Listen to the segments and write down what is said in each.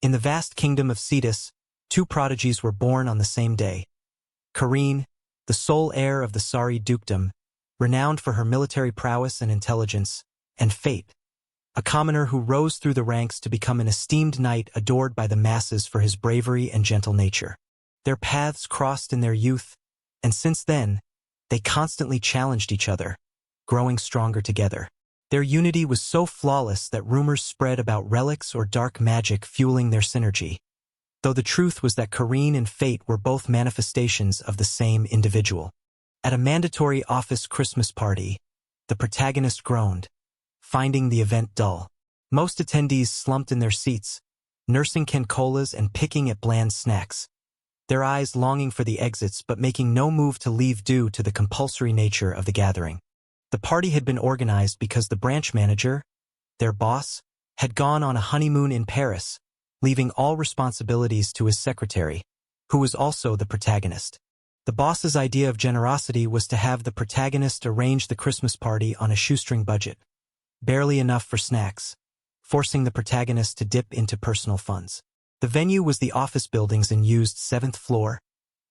In the vast kingdom of Cetus, two prodigies were born on the same day. Karine, the sole heir of the Sari dukedom, renowned for her military prowess and intelligence, and Fate, a commoner who rose through the ranks to become an esteemed knight adored by the masses for his bravery and gentle nature. Their paths crossed in their youth, and since then, they constantly challenged each other, growing stronger together. Their unity was so flawless that rumors spread about relics or dark magic fueling their synergy, though the truth was that Karine and Fate were both manifestations of the same individual. At a mandatory office Christmas party, the protagonist groaned, finding the event dull. Most attendees slumped in their seats, nursing Ken-Colas and picking at bland snacks, their eyes longing for the exits but making no move to leave due to the compulsory nature of the gathering. The party had been organized because the branch manager, their boss, had gone on a honeymoon in Paris, leaving all responsibilities to his secretary, who was also the protagonist. The boss's idea of generosity was to have the protagonist arrange the Christmas party on a shoestring budget, barely enough for snacks, forcing the protagonist to dip into personal funds. The venue was the office building's unused 7th floor,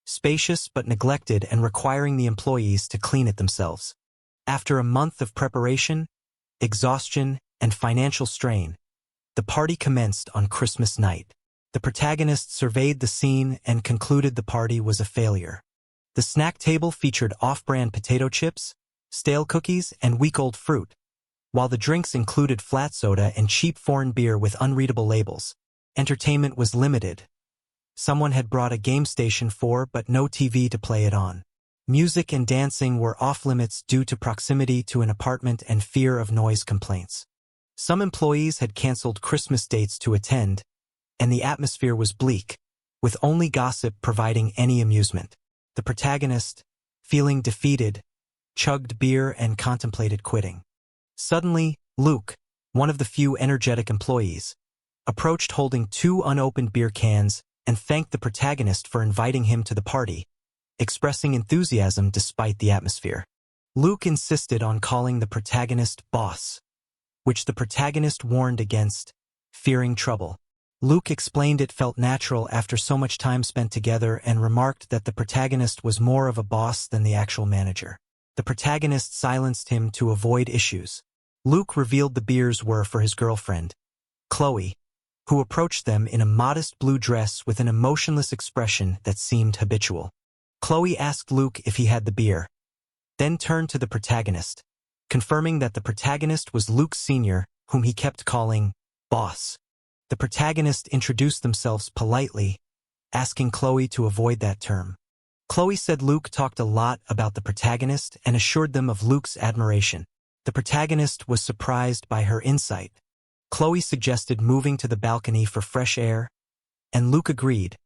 spacious but neglected and requiring the employees to clean it themselves. After a month of preparation, exhaustion, and financial strain, the party commenced on Christmas night. The protagonist surveyed the scene and concluded the party was a failure. The snack table featured off-brand potato chips, stale cookies, and week-old fruit, while the drinks included flat soda and cheap foreign beer with unreadable labels. Entertainment was limited. Someone had brought a game station but no TV to play it on. Music and dancing were off-limits due to proximity to an apartment and fear of noise complaints. Some employees had canceled Christmas dates to attend, and the atmosphere was bleak, with only gossip providing any amusement. The protagonist, feeling defeated, chugged beer and contemplated quitting. Suddenly, Luke, one of the few energetic employees, approached holding 2 unopened beer cans and thanked the protagonist for inviting him to the party, expressing enthusiasm despite the atmosphere. Luke insisted on calling the protagonist boss, which the protagonist warned against, fearing trouble. Luke explained it felt natural after so much time spent together and remarked that the protagonist was more of a boss than the actual manager. The protagonist silenced him to avoid issues. Luke revealed the beers were for his girlfriend, Chloe, who approached them in a modest blue dress with an emotionless expression that seemed habitual. Chloe asked Luke if he had the beer, then turned to the protagonist, confirming that the protagonist was Luke Sr., whom he kept calling boss. The protagonist introduced themselves politely, asking Chloe to avoid that term. Chloe said Luke talked a lot about the protagonist and assured them of Luke's admiration. The protagonist was surprised by her insight. Chloe suggested moving to the balcony for fresh air, and Luke agreed,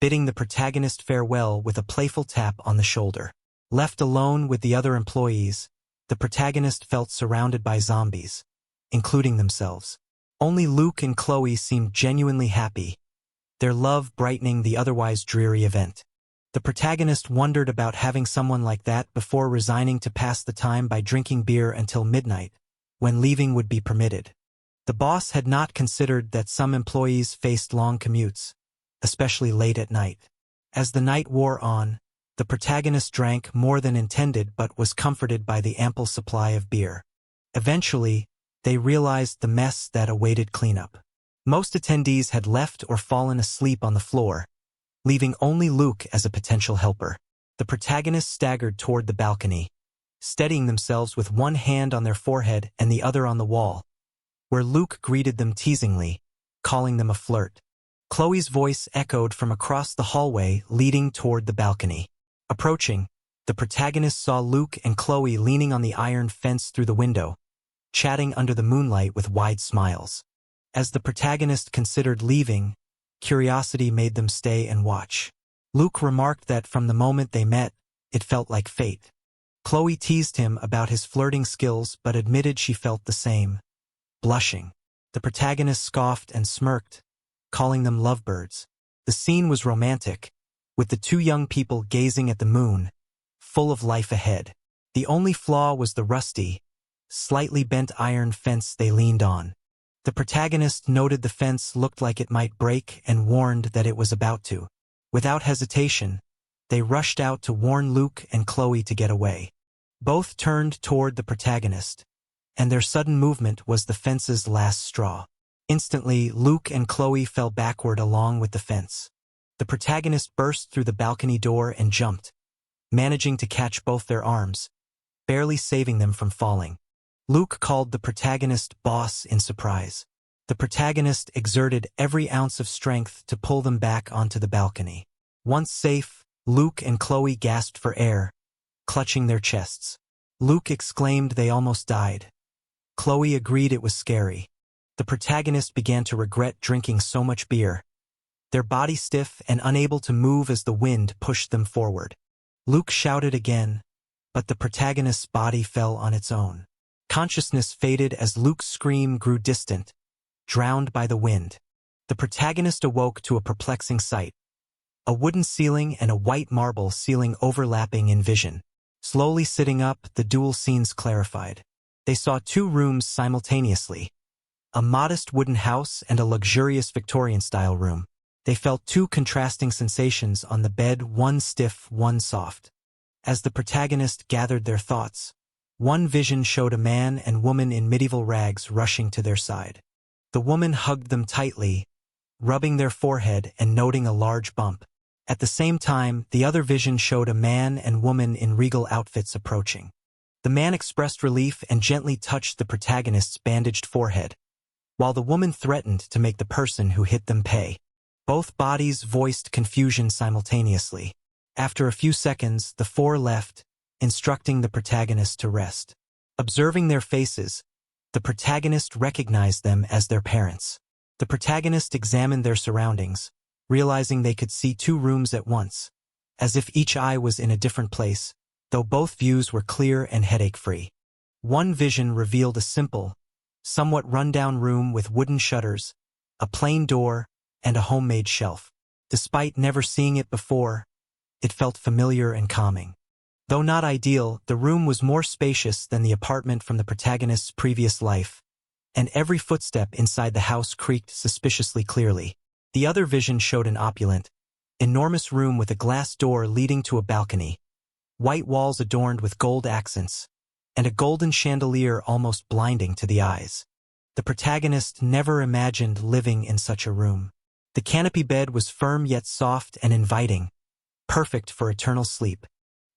bidding the protagonist farewell with a playful tap on the shoulder. Left alone with the other employees, the protagonist felt surrounded by zombies, including themselves. Only Luke and Chloe seemed genuinely happy, their love brightening the otherwise dreary event. The protagonist wondered about having someone like that before resigning to pass the time by drinking beer until midnight, when leaving would be permitted. The boss had not considered that some employees faced long commutes, especially late at night. As the night wore on, the protagonist drank more than intended but was comforted by the ample supply of beer. Eventually, they realized the mess that awaited cleanup. Most attendees had left or fallen asleep on the floor, leaving only Luke as a potential helper. The protagonist staggered toward the balcony, steadying themselves with one hand on their forehead and the other on the wall, where Luke greeted them teasingly, calling them a flirt. Chloe's voice echoed from across the hallway leading toward the balcony. Approaching, the protagonist saw Luke and Chloe leaning on the iron fence through the window, chatting under the moonlight with wide smiles. As the protagonist considered leaving, curiosity made them stay and watch. Luke remarked that from the moment they met, it felt like fate. Chloe teased him about his flirting skills but admitted she felt the same, blushing. The protagonist scoffed and smirked, calling them lovebirds. The scene was romantic, with the two young people gazing at the moon, full of life ahead. The only flaw was the rusty, slightly bent iron fence they leaned on. The protagonist noted the fence looked like it might break and warned that it was about to. Without hesitation, they rushed out to warn Luke and Chloe to get away. Both turned toward the protagonist, and their sudden movement was the fence's last straw. Instantly, Luke and Chloe fell backward along with the fence. The protagonist burst through the balcony door and jumped, managing to catch both their arms, barely saving them from falling. Luke called the protagonist boss in surprise. The protagonist exerted every ounce of strength to pull them back onto the balcony. Once safe, Luke and Chloe gasped for air, clutching their chests. Luke exclaimed they almost died. Chloe agreed it was scary. The protagonist began to regret drinking so much beer, their body stiff and unable to move as the wind pushed them forward. Luke shouted again, but the protagonist's body fell on its own. Consciousness faded as Luke's scream grew distant, drowned by the wind. The protagonist awoke to a perplexing sight. A wooden ceiling and a white marble ceiling overlapping in vision. Slowly sitting up, the dual scenes clarified. They saw two rooms simultaneously, a modest wooden house and a luxurious Victorian-style room. They felt two contrasting sensations on the bed, one stiff, one soft. As the protagonist gathered their thoughts, one vision showed a man and woman in medieval rags rushing to their side. The woman hugged them tightly, rubbing their forehead and noting a large bump. At the same time, the other vision showed a man and woman in regal outfits approaching. The man expressed relief and gently touched the protagonist's bandaged forehead, while the woman threatened to make the person who hit them pay. Both bodies voiced confusion simultaneously. After a few seconds, the four left, instructing the protagonist to rest. Observing their faces, the protagonist recognized them as their parents. The protagonist examined their surroundings, realizing they could see two rooms at once, as if each eye was in a different place, though both views were clear and headache-free. One vision revealed a simple, somewhat run-down room with wooden shutters, a plain door, and a homemade shelf. Despite never seeing it before, it felt familiar and calming. Though not ideal, the room was more spacious than the apartment from the protagonist's previous life, and every footstep inside the house creaked suspiciously clearly. The other vision showed an opulent, enormous room with a glass door leading to a balcony, white walls adorned with gold accents, and a golden chandelier almost blinding to the eyes. The protagonist never imagined living in such a room. The canopy bed was firm yet soft and inviting, perfect for eternal sleep.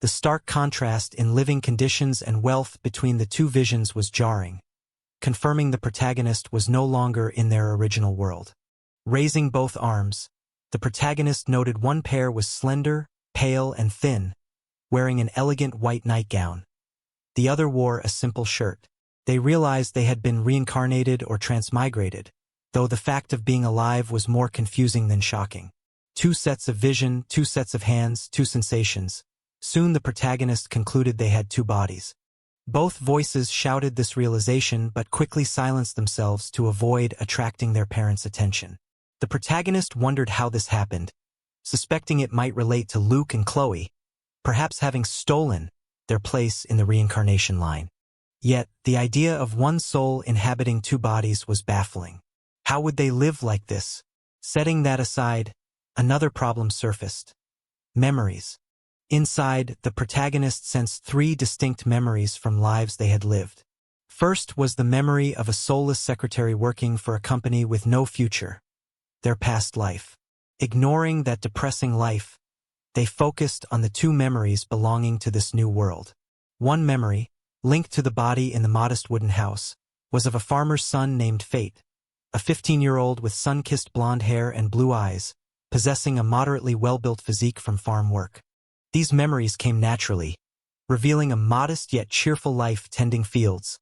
The stark contrast in living conditions and wealth between the two visions was jarring, confirming the protagonist was no longer in their original world. Raising both arms, the protagonist noted one pair was slender, pale, and thin, wearing an elegant white nightgown. The other wore a simple shirt. They realized they had been reincarnated or transmigrated, though the fact of being alive was more confusing than shocking. Two sets of vision, two sets of hands, two sensations. Soon the protagonist concluded they had two bodies. Both voices shouted this realization but quickly silenced themselves to avoid attracting their parents' attention. The protagonist wondered how this happened, suspecting it might relate to Luke and Chloe, perhaps having stolen their place in the reincarnation line. Yet, the idea of one soul inhabiting two bodies was baffling. How would they live like this? Setting that aside, another problem surfaced. Memories. Inside, the protagonist sensed three distinct memories from lives they had lived. First was the memory of a soulless secretary working for a company with no future, their past life. Ignoring that depressing life, they focused on the two memories belonging to this new world. One memory, linked to the body in the modest wooden house, was of a farmer's son named Fate, a 15-year-old with sun-kissed blonde hair and blue eyes, possessing a moderately well-built physique from farm work. These memories came naturally, revealing a modest yet cheerful life tending fields,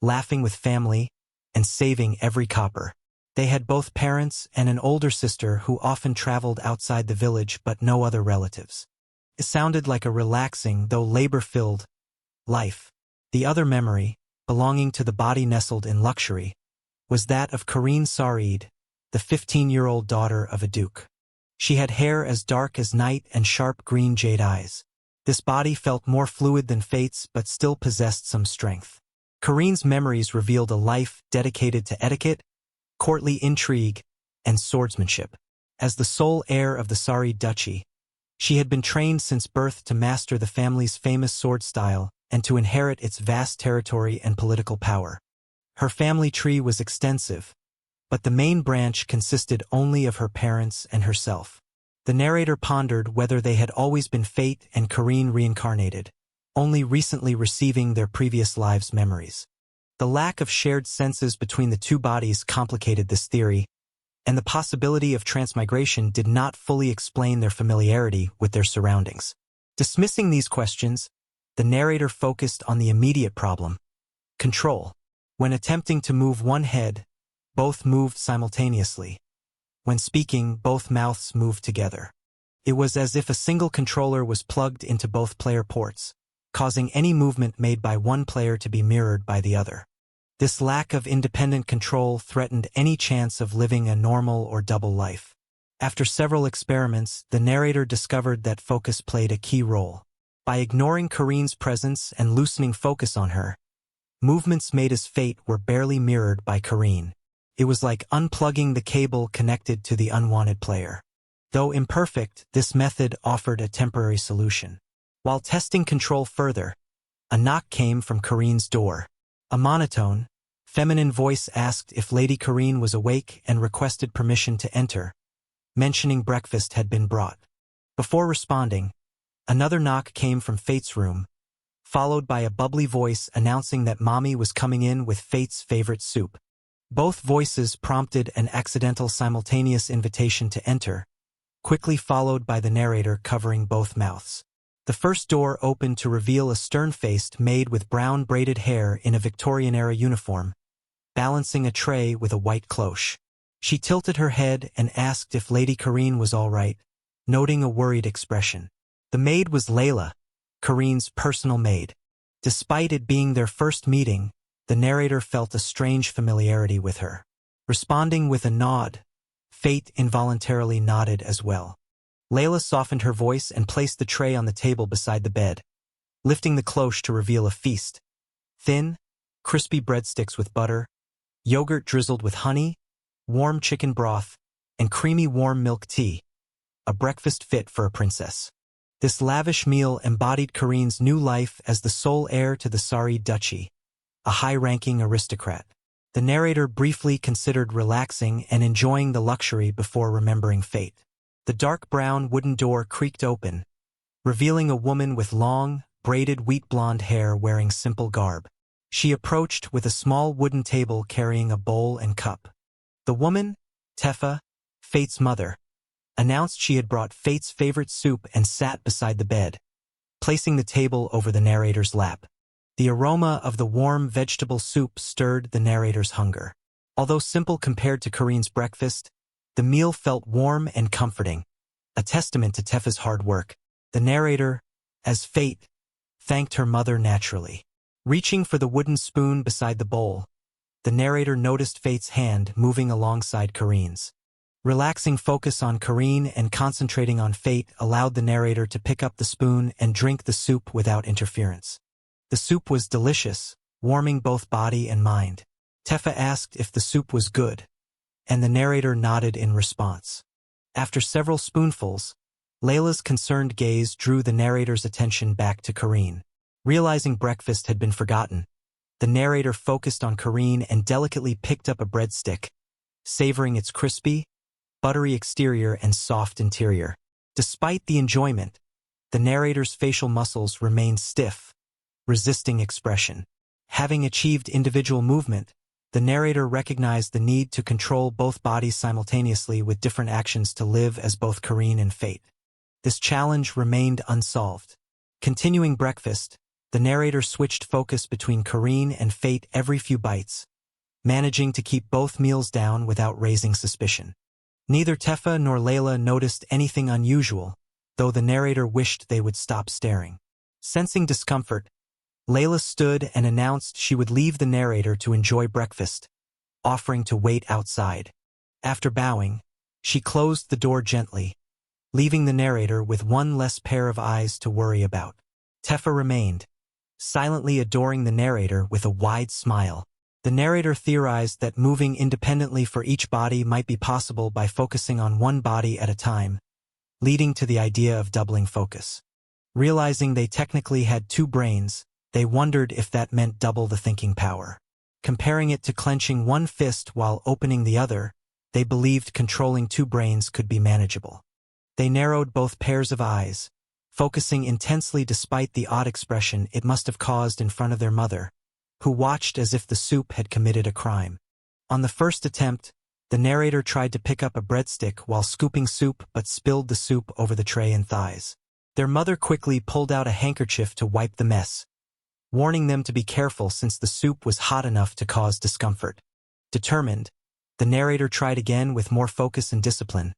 laughing with family, and saving every copper. They had both parents and an older sister who often traveled outside the village but no other relatives. It sounded like a relaxing, though labor-filled, life. The other memory, belonging to the body nestled in luxury, was that of Karine Sarid, the 15-year-old daughter of a duke. She had hair as dark as night and sharp green jade eyes. This body felt more fluid than Fate's but still possessed some strength. Karine's memories revealed a life dedicated to etiquette, courtly intrigue, and swordsmanship. As the sole heir of the Sari duchy, she had been trained since birth to master the family's famous sword style and to inherit its vast territory and political power. Her family tree was extensive, but the main branch consisted only of her parents and herself. The narrator pondered whether they had always been Fate and Kareen reincarnated, only recently receiving their previous lives' memories. The lack of shared senses between the two bodies complicated this theory, and the possibility of transmigration did not fully explain their familiarity with their surroundings. Dismissing these questions, the narrator focused on the immediate problem: control. When attempting to move one head, both moved simultaneously. When speaking, both mouths moved together. It was as if a single controller was plugged into both player ports, causing any movement made by one player to be mirrored by the other. This lack of independent control threatened any chance of living a normal or double life. After several experiments, the narrator discovered that focus played a key role. By ignoring Kareen's presence and loosening focus on her, movements made as Fate were barely mirrored by Kareen. It was like unplugging the cable connected to the unwanted player. Though imperfect, this method offered a temporary solution. While testing control further, a knock came from Kareen's door. A monotone, feminine voice asked if Lady Kareen was awake and requested permission to enter, mentioning breakfast had been brought. Before responding, another knock came from Fate's room, followed by a bubbly voice announcing that Mommy was coming in with Fate's favorite soup. Both voices prompted an accidental simultaneous invitation to enter, quickly followed by the narrator covering both mouths. The first door opened to reveal a stern-faced maid with brown braided hair in a Victorian-era uniform, balancing a tray with a white cloche. She tilted her head and asked if Lady Kareen was all right, noting a worried expression. The maid was Layla, Kareen's personal maid. Despite it being their first meeting, the narrator felt a strange familiarity with her. Responding with a nod, Fate involuntarily nodded as well. Layla softened her voice and placed the tray on the table beside the bed, lifting the cloche to reveal a feast. Thin, crispy breadsticks with butter, yogurt drizzled with honey, warm chicken broth, and creamy warm milk tea. A breakfast fit for a princess. This lavish meal embodied Kareen's new life as the sole heir to the Sari duchy, a high-ranking aristocrat. The narrator briefly considered relaxing and enjoying the luxury before remembering Fate. The dark brown wooden door creaked open, revealing a woman with long, braided wheat-blonde hair wearing simple garb. She approached with a small wooden table carrying a bowl and cup. The woman, Tefa, Fate's mother, announced she had brought Fate's favorite soup and sat beside the bed, placing the table over the narrator's lap. The aroma of the warm vegetable soup stirred the narrator's hunger. Although simple compared to Kareen's breakfast, the meal felt warm and comforting, a testament to Tefa's hard work. The narrator, as Fate, thanked her mother naturally. Reaching for the wooden spoon beside the bowl, the narrator noticed Fate's hand moving alongside Kareen's. Relaxing focus on Kareen and concentrating on Fate allowed the narrator to pick up the spoon and drink the soup without interference. The soup was delicious, warming both body and mind. Tefa asked if the soup was good, and the narrator nodded in response. After several spoonfuls, Layla's concerned gaze drew the narrator's attention back to Kareen. Realizing breakfast had been forgotten, the narrator focused on Kareen and delicately picked up a breadstick, savoring its crispy, buttery exterior and soft interior. Despite the enjoyment, the narrator's facial muscles remained stiff, resisting expression. Having achieved individual movement, the narrator recognized the need to control both bodies simultaneously with different actions to live as both Kareen and Fate. This challenge remained unsolved. Continuing breakfast, the narrator switched focus between Kareen and Fate every few bites, managing to keep both meals down without raising suspicion. Neither Tefa nor Layla noticed anything unusual, though the narrator wished they would stop staring. Sensing discomfort, Layla stood and announced she would leave the narrator to enjoy breakfast, offering to wait outside. After bowing, she closed the door gently, leaving the narrator with one less pair of eyes to worry about. Tefa remained, silently adoring the narrator with a wide smile. The narrator theorized that moving independently for each body might be possible by focusing on one body at a time, leading to the idea of doubling focus. Realizing they technically had two brains, they wondered if that meant double the thinking power. Comparing it to clenching one fist while opening the other, they believed controlling two brains could be manageable. They narrowed both pairs of eyes, focusing intensely despite the odd expression it must have caused in front of their mother, who watched as if the soup had committed a crime. On the first attempt, the narrator tried to pick up a breadstick while scooping soup but spilled the soup over the tray and thighs. Their mother quickly pulled out a handkerchief to wipe the mess, warning them to be careful since the soup was hot enough to cause discomfort. Determined, the narrator tried again with more focus and discipline,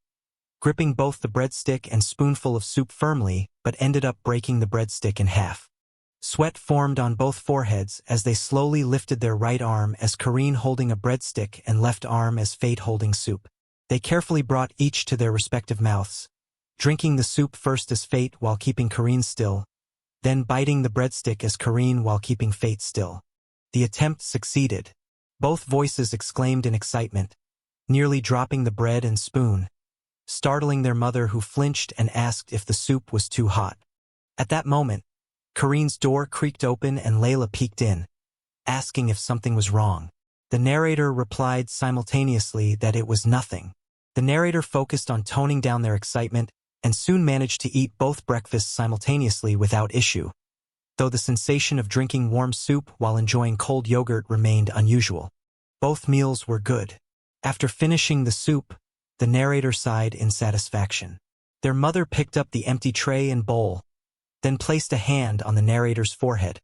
gripping both the breadstick and spoonful of soup firmly, but ended up breaking the breadstick in half. Sweat formed on both foreheads as they slowly lifted their right arm as Kareen holding a breadstick and left arm as Fate holding soup. They carefully brought each to their respective mouths, drinking the soup first as Fate while keeping Kareen still, then biting the breadstick as Kareen while keeping Fate still. The attempt succeeded. Both voices exclaimed in excitement, nearly dropping the bread and spoon, startling their mother who flinched and asked if the soup was too hot. At that moment, Kareen's door creaked open and Layla peeked in, asking if something was wrong. The narrator replied simultaneously that it was nothing. The narrator focused on toning down their excitement and soon managed to eat both breakfasts simultaneously without issue, though the sensation of drinking warm soup while enjoying cold yogurt remained unusual. Both meals were good. After finishing the soup, the narrator sighed in satisfaction. Their mother picked up the empty tray and bowl, then placed a hand on the narrator's forehead,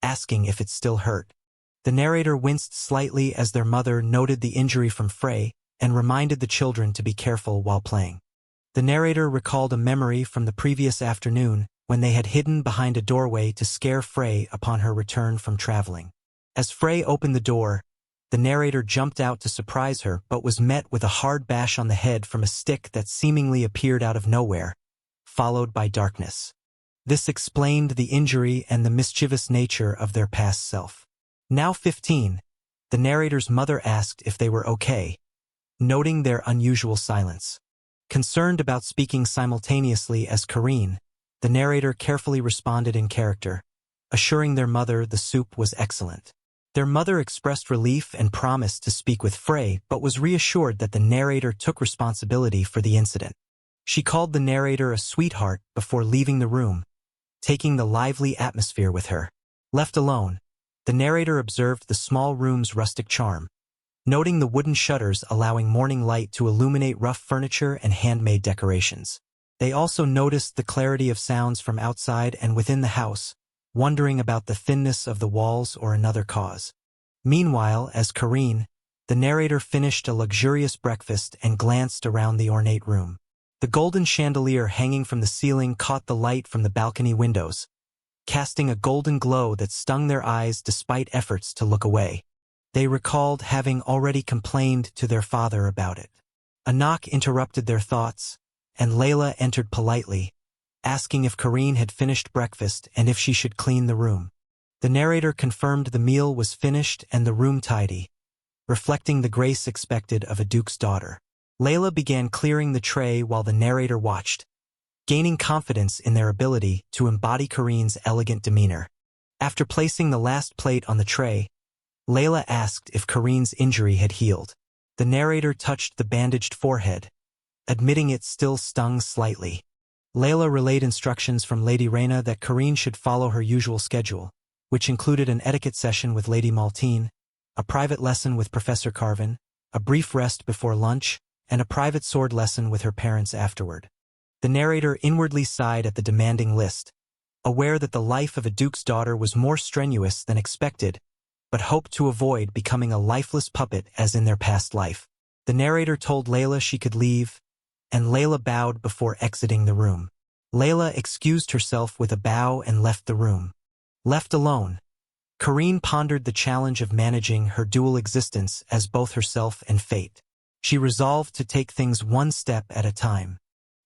asking if it still hurt. The narrator winced slightly as their mother noted the injury from Frey and reminded the children to be careful while playing. The narrator recalled a memory from the previous afternoon when they had hidden behind a doorway to scare Frey upon her return from traveling. As Frey opened the door, the narrator jumped out to surprise her but was met with a hard bash on the head from a stick that seemingly appeared out of nowhere, followed by darkness. This explained the injury and the mischievous nature of their past self. Now 15, the narrator's mother asked if they were okay, noting their unusual silence. Concerned about speaking simultaneously as Kareen, the narrator carefully responded in character, assuring their mother the soup was excellent. Their mother expressed relief and promised to speak with Frey but was reassured that the narrator took responsibility for the incident. She called the narrator a sweetheart before leaving the room, taking the lively atmosphere with her. Left alone, the narrator observed the small room's rustic charm, noting the wooden shutters allowing morning light to illuminate rough furniture and handmade decorations. They also noticed the clarity of sounds from outside and within the house, wondering about the thinness of the walls or another cause. Meanwhile, as Kareen, the narrator finished a luxurious breakfast and glanced around the ornate room. The golden chandelier hanging from the ceiling caught the light from the balcony windows, casting a golden glow that stung their eyes despite efforts to look away. They recalled having already complained to their father about it. A knock interrupted their thoughts, and Layla entered politely, asking if Kareen had finished breakfast and if she should clean the room. The narrator confirmed the meal was finished and the room tidy, reflecting the grace expected of a duke's daughter. Layla began clearing the tray while the narrator watched, gaining confidence in their ability to embody Kareen's elegant demeanor. After placing the last plate on the tray, Layla asked if Kareen's injury had healed. The narrator touched the bandaged forehead, admitting it still stung slightly. Layla relayed instructions from Lady Reyna that Kareen should follow her usual schedule, which included an etiquette session with Lady Maltine, a private lesson with Professor Carvin, a brief rest before lunch, and a private sword lesson with her parents afterward. The narrator inwardly sighed at the demanding list, aware that the life of a duke's daughter was more strenuous than expected, but hoped to avoid becoming a lifeless puppet as in their past life. The narrator told Layla she could leave, and Layla bowed before exiting the room. Layla excused herself with a bow and left the room. Left alone, Kareen pondered the challenge of managing her dual existence as both herself and Fate. She resolved to take things one step at a time.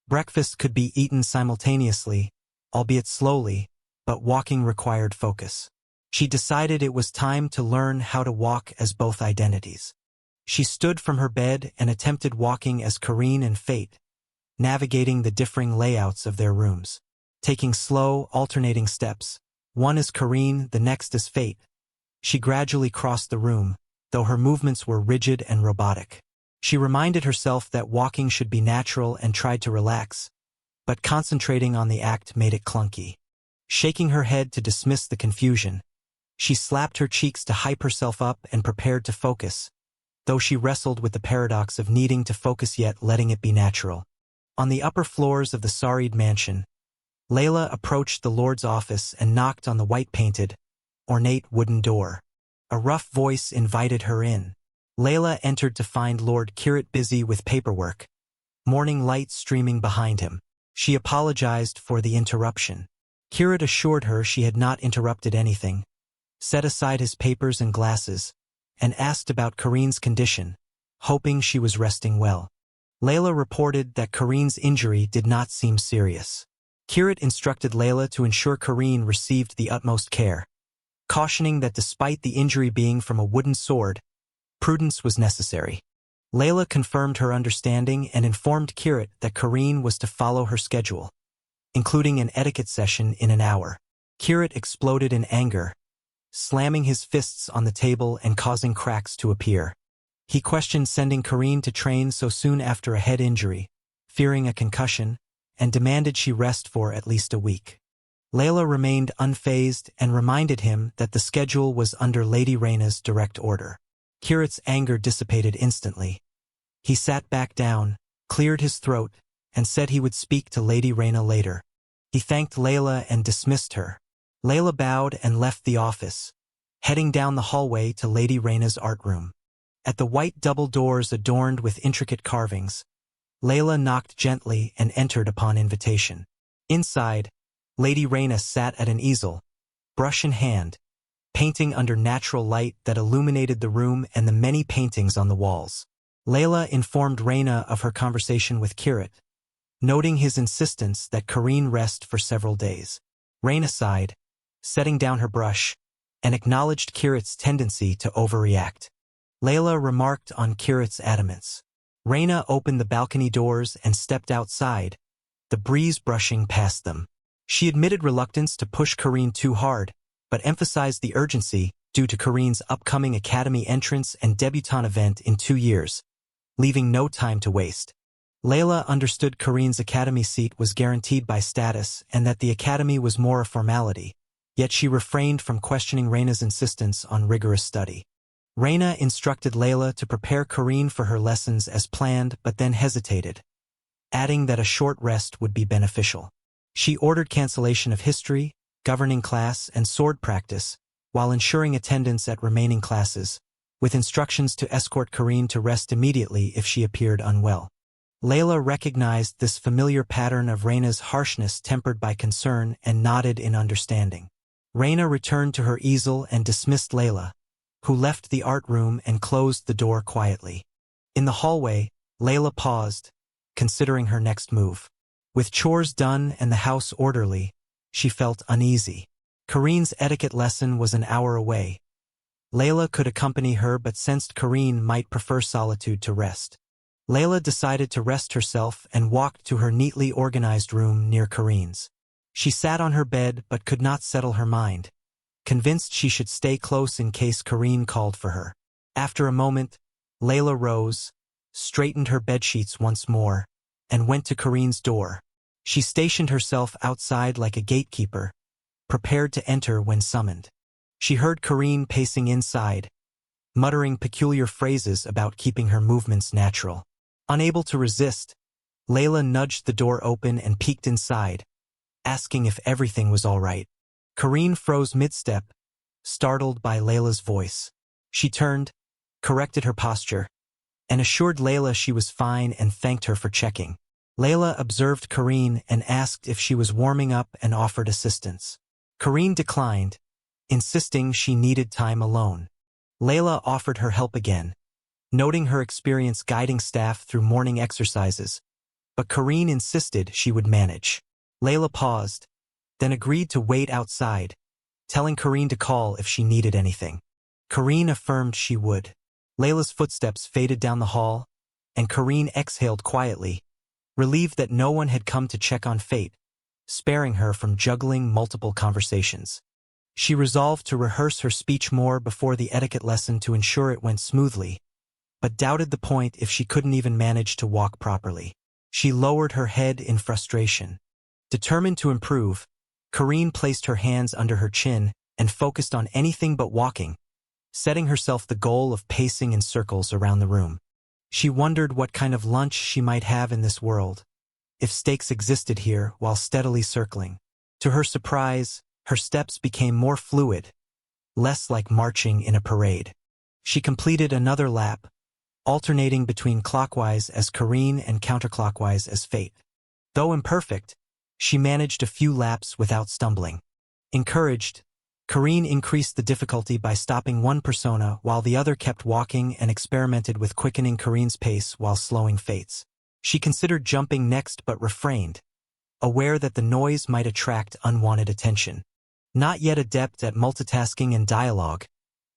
Breakfast could be eaten simultaneously, albeit slowly, but walking required focus. She decided it was time to learn how to walk as both identities. She stood from her bed and attempted walking as Karine and Fate, navigating the differing layouts of their rooms. Taking slow, alternating steps, one as Karine, the next as Fate, she gradually crossed the room, though her movements were rigid and robotic. She reminded herself that walking should be natural and tried to relax, but concentrating on the act made it clunky. Shaking her head to dismiss the confusion, she slapped her cheeks to hype herself up and prepared to focus, though she wrestled with the paradox of needing to focus yet letting it be natural. On the upper floors of the Sarid mansion, Layla approached the Lord's office and knocked on the white-painted, ornate wooden door. A rough voice invited her in. Layla entered to find Lord Kirit busy with paperwork, morning light streaming behind him. She apologized for the interruption. Kirit assured her she had not interrupted anything, set aside his papers and glasses, and asked about Karine's condition, hoping she was resting well. Layla reported that Karine's injury did not seem serious. Kirit instructed Layla to ensure Karine received the utmost care, cautioning that despite the injury being from a wooden sword, prudence was necessary. Layla confirmed her understanding and informed Kirit that Karine was to follow her schedule, including an etiquette session in an hour. Kirit exploded in anger, slamming his fists on the table and causing cracks to appear. He questioned sending Karine to train so soon after a head injury, fearing a concussion, and demanded she rest for at least a week. Layla remained unfazed and reminded him that the schedule was under Lady Reyna's direct order. Kirit's anger dissipated instantly. He sat back down, cleared his throat, and said he would speak to Lady Reyna later. He thanked Layla and dismissed her. Layla bowed and left the office, heading down the hallway to Lady Reyna's art room. At the white double doors adorned with intricate carvings, Layla knocked gently and entered upon invitation. Inside, Lady Reyna sat at an easel, brush in hand, painting under natural light that illuminated the room and the many paintings on the walls. Layla informed Reyna of her conversation with Kirit, noting his insistence that Karine rest for several days. Reyna sighed, setting down her brush, and acknowledged Kirit's tendency to overreact. Layla remarked on Kirit's adamance. Reyna opened the balcony doors and stepped outside, the breeze brushing past them. She admitted reluctance to push Karine too hard, but emphasized the urgency due to Karine's upcoming academy entrance and debutante event in 2 years, leaving no time to waste. Layla understood Karine's academy seat was guaranteed by status and that the academy was more a formality, yet she refrained from questioning Reyna's insistence on rigorous study. Reyna instructed Layla to prepare Karine for her lessons as planned but then hesitated, adding that a short rest would be beneficial. She ordered cancellation of history, governing class, and sword practice, while ensuring attendance at remaining classes, with instructions to escort Karine to rest immediately if she appeared unwell. Layla recognized this familiar pattern of Reyna's harshness tempered by concern and nodded in understanding. Reyna returned to her easel and dismissed Layla, who left the art room and closed the door quietly. In the hallway, Layla paused, considering her next move. With chores done and the house orderly, she felt uneasy. Karine's etiquette lesson was an hour away. Layla could accompany her but sensed Karine might prefer solitude to rest. Layla decided to rest herself and walked to her neatly organized room near Karine's. She sat on her bed but could not settle her mind, convinced she should stay close in case Karine called for her. After a moment, Layla rose, straightened her bedsheets once more, and went to Karine's door. She stationed herself outside like a gatekeeper, prepared to enter when summoned. She heard Karine pacing inside, muttering peculiar phrases about keeping her movements natural. Unable to resist, Layla nudged the door open and peeked inside, asking if everything was all right. Karine froze mid-step, startled by Layla's voice. She turned, corrected her posture, and assured Layla she was fine and thanked her for checking. Layla observed Karine and asked if she was warming up and offered assistance. Karine declined, insisting she needed time alone. Layla offered her help again, noting her experience guiding staff through morning exercises, but Karine insisted she would manage. Layla paused, then agreed to wait outside, telling Karine to call if she needed anything. Karine affirmed she would. Layla's footsteps faded down the hall, and Karine exhaled quietly, relieved that no one had come to check on Fate, sparing her from juggling multiple conversations. She resolved to rehearse her speech more before the etiquette lesson to ensure it went smoothly, but doubted the point if she couldn't even manage to walk properly. She lowered her head in frustration. Determined to improve, Karine placed her hands under her chin and focused on anything but walking, setting herself the goal of pacing in circles around the room. She wondered what kind of lunch she might have in this world, if stakes existed here while steadily circling. To her surprise, her steps became more fluid, less like marching in a parade. She completed another lap, alternating between clockwise as Karine and counterclockwise as Fate. Though imperfect, she managed a few laps without stumbling. Encouraged, Karine increased the difficulty by stopping one persona while the other kept walking and experimented with quickening Karine's pace while slowing Fate's. She considered jumping next but refrained, aware that the noise might attract unwanted attention. Not yet adept at multitasking and dialogue,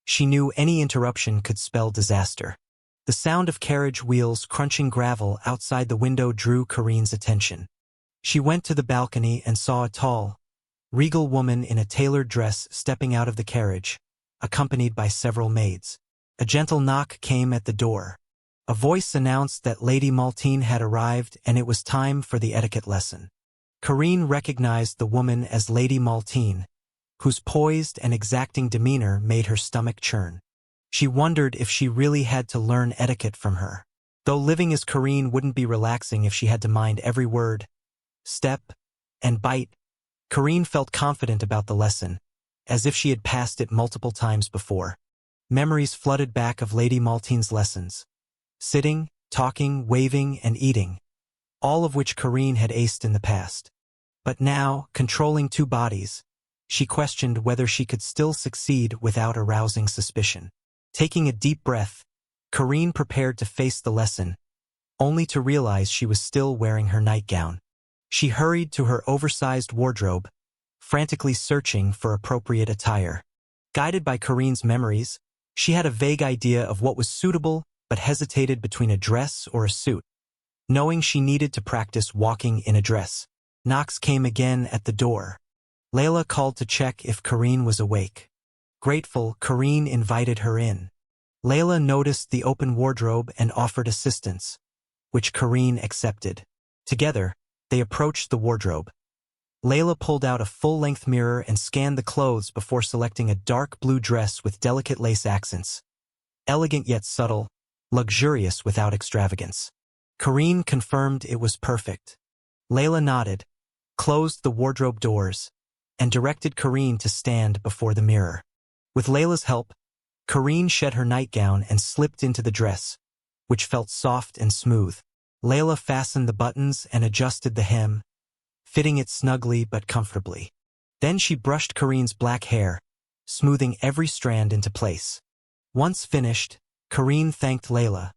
she knew any interruption could spell disaster. The sound of carriage wheels crunching gravel outside the window drew Karine's attention. She went to the balcony and saw a tall, regal woman in a tailored dress stepping out of the carriage, accompanied by several maids. A gentle knock came at the door. A voice announced that Lady Maltine had arrived and it was time for the etiquette lesson. Karine recognized the woman as Lady Maltine, whose poised and exacting demeanor made her stomach churn. She wondered if she really had to learn etiquette from her. Though living as Karine wouldn't be relaxing if she had to mind every word, step, and bite, Karine felt confident about the lesson, as if she had passed it multiple times before. Memories flooded back of Lady Maltine's lessons. Sitting, talking, waving, and eating, all of which Karine had aced in the past. But now, controlling two bodies, she questioned whether she could still succeed without arousing suspicion. Taking a deep breath, Karine prepared to face the lesson, only to realize she was still wearing her nightgown. She hurried to her oversized wardrobe, frantically searching for appropriate attire. Guided by Karine's memories, she had a vague idea of what was suitable but hesitated between a dress or a suit. Knowing she needed to practice walking in a dress, knocks came again at the door. Layla called to check if Karine was awake. Grateful, Karine invited her in. Layla noticed the open wardrobe and offered assistance, which Karine accepted. Together, they approached the wardrobe. Layla pulled out a full-length mirror and scanned the clothes before selecting a dark blue dress with delicate lace accents. Elegant yet subtle, luxurious without extravagance. Karine confirmed it was perfect. Layla nodded, closed the wardrobe doors, and directed Karine to stand before the mirror. With Layla's help, Karine shed her nightgown and slipped into the dress, which felt soft and smooth. Layla fastened the buttons and adjusted the hem, fitting it snugly but comfortably. Then she brushed Karine's black hair, smoothing every strand into place. Once finished, Karine thanked Layla,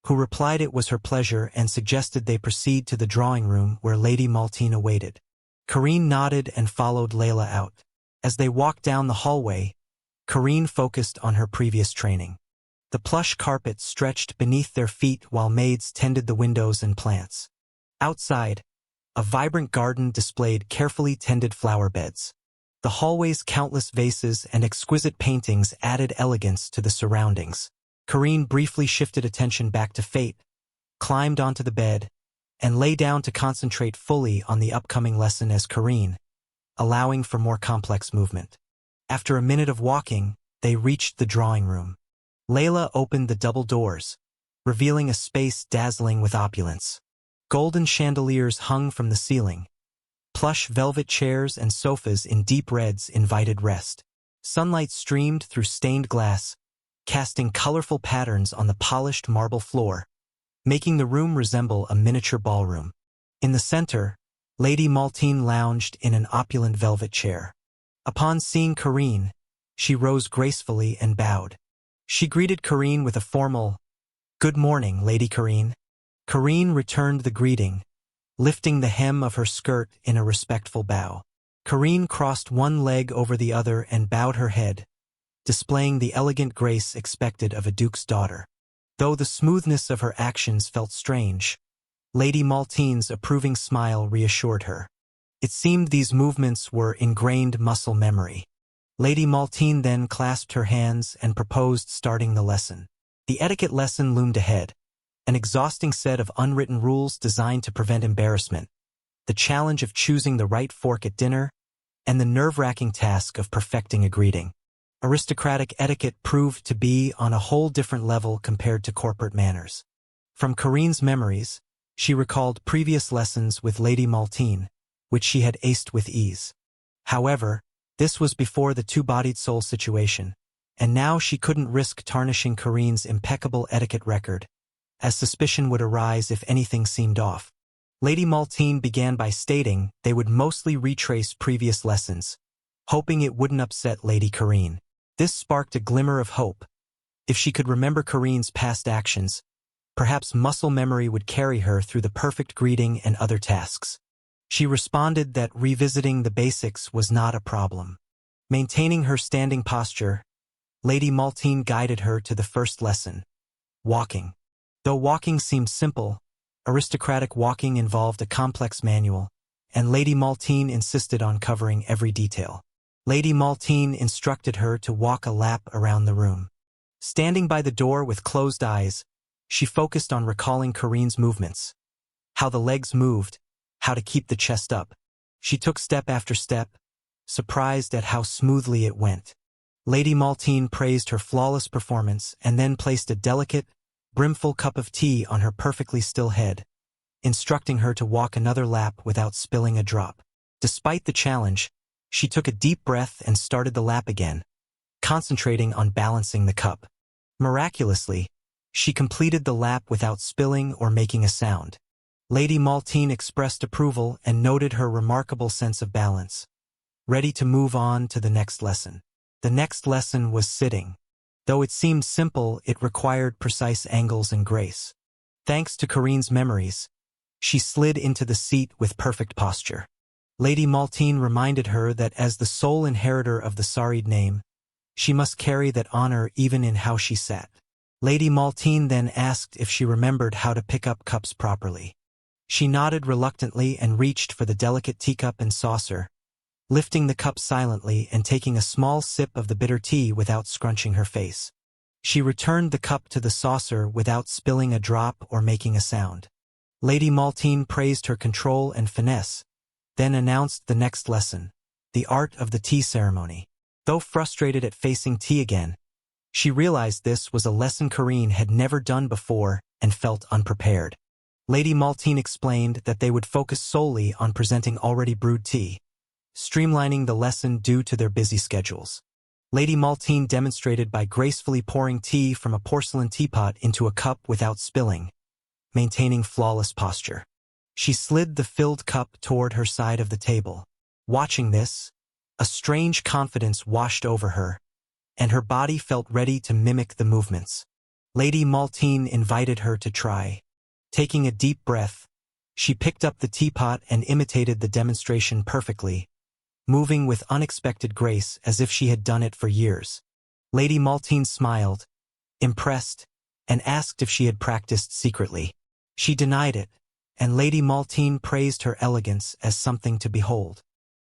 who replied it was her pleasure and suggested they proceed to the drawing room where Lady Maltine awaited. Karine nodded and followed Layla out. As they walked down the hallway, Karine focused on her previous training. The plush carpet stretched beneath their feet while maids tended the windows and plants. Outside, a vibrant garden displayed carefully tended flower beds. The hallway's countless vases and exquisite paintings added elegance to the surroundings. Karine briefly shifted attention back to Fate, climbed onto the bed, and lay down to concentrate fully on the upcoming lesson as Karine, allowing for more complex movement. After a minute of walking, they reached the drawing room. Layla opened the double doors, revealing a space dazzling with opulence. Golden chandeliers hung from the ceiling. Plush velvet chairs and sofas in deep reds invited rest. Sunlight streamed through stained glass, casting colorful patterns on the polished marble floor, making the room resemble a miniature ballroom. In the center, Lady Maltine lounged in an opulent velvet chair. Upon seeing Karine, she rose gracefully and bowed. She greeted Karine with a formal, "Good morning, Lady Karine." Karine returned the greeting, lifting the hem of her skirt in a respectful bow. Karine crossed one leg over the other and bowed her head, displaying the elegant grace expected of a duke's daughter. Though the smoothness of her actions felt strange, Lady Maltine's approving smile reassured her. It seemed these movements were ingrained muscle memory. Lady Maltine then clasped her hands and proposed starting the lesson. The etiquette lesson loomed ahead, an exhausting set of unwritten rules designed to prevent embarrassment, the challenge of choosing the right fork at dinner, and the nerve-wracking task of perfecting a greeting. Aristocratic etiquette proved to be on a whole different level compared to corporate manners. From Karine's memories, she recalled previous lessons with Lady Maltine, which she had aced with ease. However, this was before the two-bodied soul situation, and now she couldn't risk tarnishing Karine's impeccable etiquette record, as suspicion would arise if anything seemed off. Lady Maltine began by stating they would mostly retrace previous lessons, hoping it wouldn't upset Lady Karine. This sparked a glimmer of hope. If she could remember Karine's past actions, perhaps muscle memory would carry her through the perfect greeting and other tasks. She responded that revisiting the basics was not a problem. Maintaining her standing posture, Lady Maltine guided her to the first lesson, walking. Though walking seemed simple, aristocratic walking involved a complex manual, and Lady Maltine insisted on covering every detail. Lady Maltine instructed her to walk a lap around the room. Standing by the door with closed eyes, she focused on recalling Karine's movements, how the legs moved, how to keep the chest up. She took step after step, surprised at how smoothly it went. Lady Maltine praised her flawless performance and then placed a delicate, brimful cup of tea on her perfectly still head, instructing her to walk another lap without spilling a drop. Despite the challenge, she took a deep breath and started the lap again, concentrating on balancing the cup. Miraculously, she completed the lap without spilling or making a sound. Lady Maltine expressed approval and noted her remarkable sense of balance, ready to move on to the next lesson. The next lesson was sitting. Though it seemed simple, it required precise angles and grace. Thanks to Karine's memories, she slid into the seat with perfect posture. Lady Maltine reminded her that as the sole inheritor of the Sarid name, she must carry that honor even in how she sat. Lady Maltine then asked if she remembered how to pick up cups properly. She nodded reluctantly and reached for the delicate teacup and saucer, lifting the cup silently and taking a small sip of the bitter tea without scrunching her face. She returned the cup to the saucer without spilling a drop or making a sound. Lady Maltine praised her control and finesse, then announced the next lesson, the art of the tea ceremony. Though frustrated at facing tea again, she realized this was a lesson Karine had never done before and felt unprepared. Lady Maltine explained that they would focus solely on presenting already brewed tea, streamlining the lesson due to their busy schedules. Lady Maltine demonstrated by gracefully pouring tea from a porcelain teapot into a cup without spilling, maintaining flawless posture. She slid the filled cup toward her side of the table. Watching this, a strange confidence washed over her, and her body felt ready to mimic the movements. Lady Maltine invited her to try. Taking a deep breath, she picked up the teapot and imitated the demonstration perfectly, moving with unexpected grace as if she had done it for years. Lady Maltine smiled, impressed, and asked if she had practiced secretly. She denied it, and Lady Maltine praised her elegance as something to behold.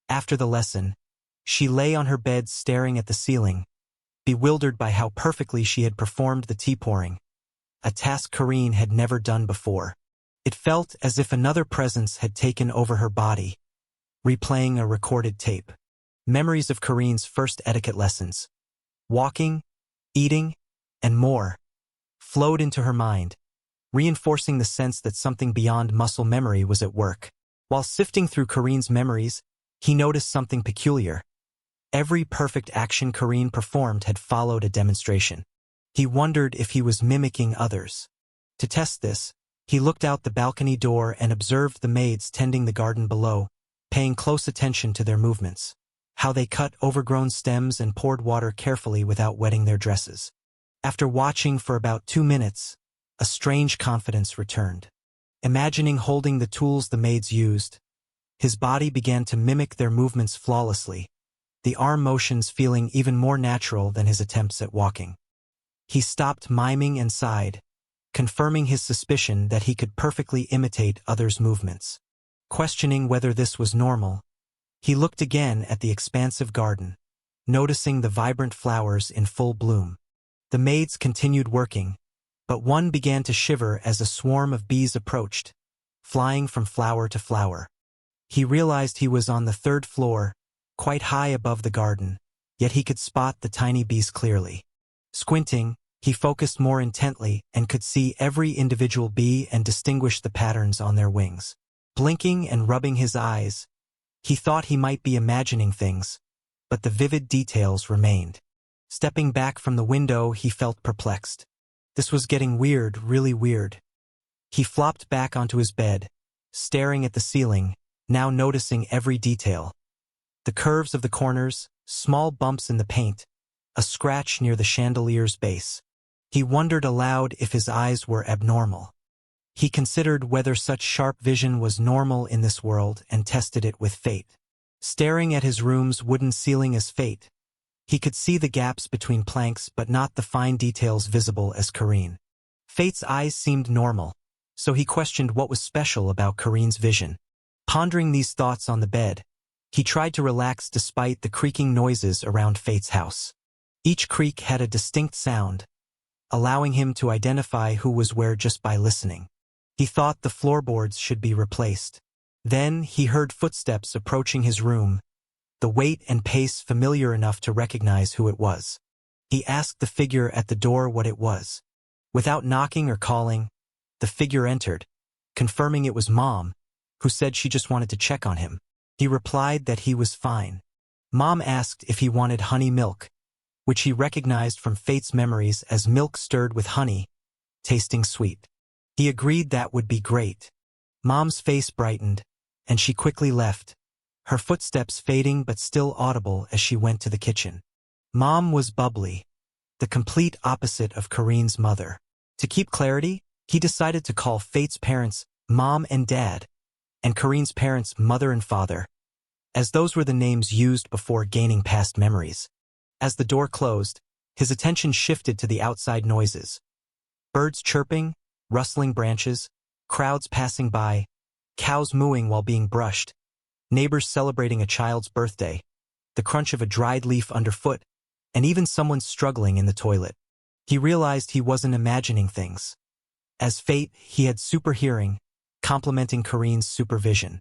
After the lesson, she lay on her bed staring at the ceiling, bewildered by how perfectly she had performed the tea pouring, a task Karine had never done before. It felt as if another presence had taken over her body, replaying a recorded tape. Memories of Karine's first etiquette lessons, walking, eating, and more, flowed into her mind, reinforcing the sense that something beyond muscle memory was at work. While sifting through Karine's memories, he noticed something peculiar. Every perfect action Karine performed had followed a demonstration. He wondered if he was mimicking others. To test this, he looked out the balcony door and observed the maids tending the garden below, paying close attention to their movements, how they cut overgrown stems and poured water carefully without wetting their dresses. After watching for about 2 minutes, a strange confidence returned. Imagining holding the tools the maids used, His body began to mimic their movements flawlessly, the arm motions feeling even more natural than his attempts at walking. He stopped miming and sighed, confirming his suspicion that he could perfectly imitate others' movements. Questioning whether this was normal, he looked again at the expansive garden, noticing the vibrant flowers in full bloom. The maids continued working, but one began to shiver as a swarm of bees approached, flying from flower to flower. He realized he was on the third floor, quite high above the garden, yet he could spot the tiny bees clearly. Squinting, he focused more intently and could see every individual bee and distinguish the patterns on their wings. Blinking and rubbing his eyes, he thought he might be imagining things, but the vivid details remained. Stepping back from the window, he felt perplexed. This was getting weird, really weird. He flopped back onto his bed, staring at the ceiling, now noticing every detail. The curves of the corners, small bumps in the paint, a scratch near the chandelier's base. He wondered aloud if his eyes were abnormal. He considered whether such sharp vision was normal in this world and tested it with Fate. Staring at his room's wooden ceiling as Fate, he could see the gaps between planks but not the fine details visible as Karine. Fate's eyes seemed normal, so he questioned what was special about Karine's vision. Pondering these thoughts on the bed, he tried to relax despite the creaking noises around Fate's house. Each creak had a distinct sound, allowing him to identify who was where just by listening. He thought the floorboards should be replaced. Then he heard footsteps approaching his room, the weight and pace familiar enough to recognize who it was. He asked the figure at the door what it was. Without knocking or calling, the figure entered, confirming it was Mom, who said she just wanted to check on him. He replied that he was fine. Mom asked if he wanted honey milk, which he recognized from Fate's memories as milk stirred with honey, tasting sweet. He agreed that would be great. Mom's face brightened, and she quickly left, her footsteps fading but still audible as she went to the kitchen. Mom was bubbly, the complete opposite of Karine's mother. To keep clarity, he decided to call Fate's parents Mom and Dad, and Karine's parents Mother and Father, as those were the names used before gaining past memories. As the door closed, his attention shifted to the outside noises. Birds chirping, rustling branches, crowds passing by, cows mooing while being brushed, neighbors celebrating a child's birthday, the crunch of a dried leaf underfoot, and even someone struggling in the toilet. He realized he wasn't imagining things. As Fate, he had super hearing, complementing Karine's supervision.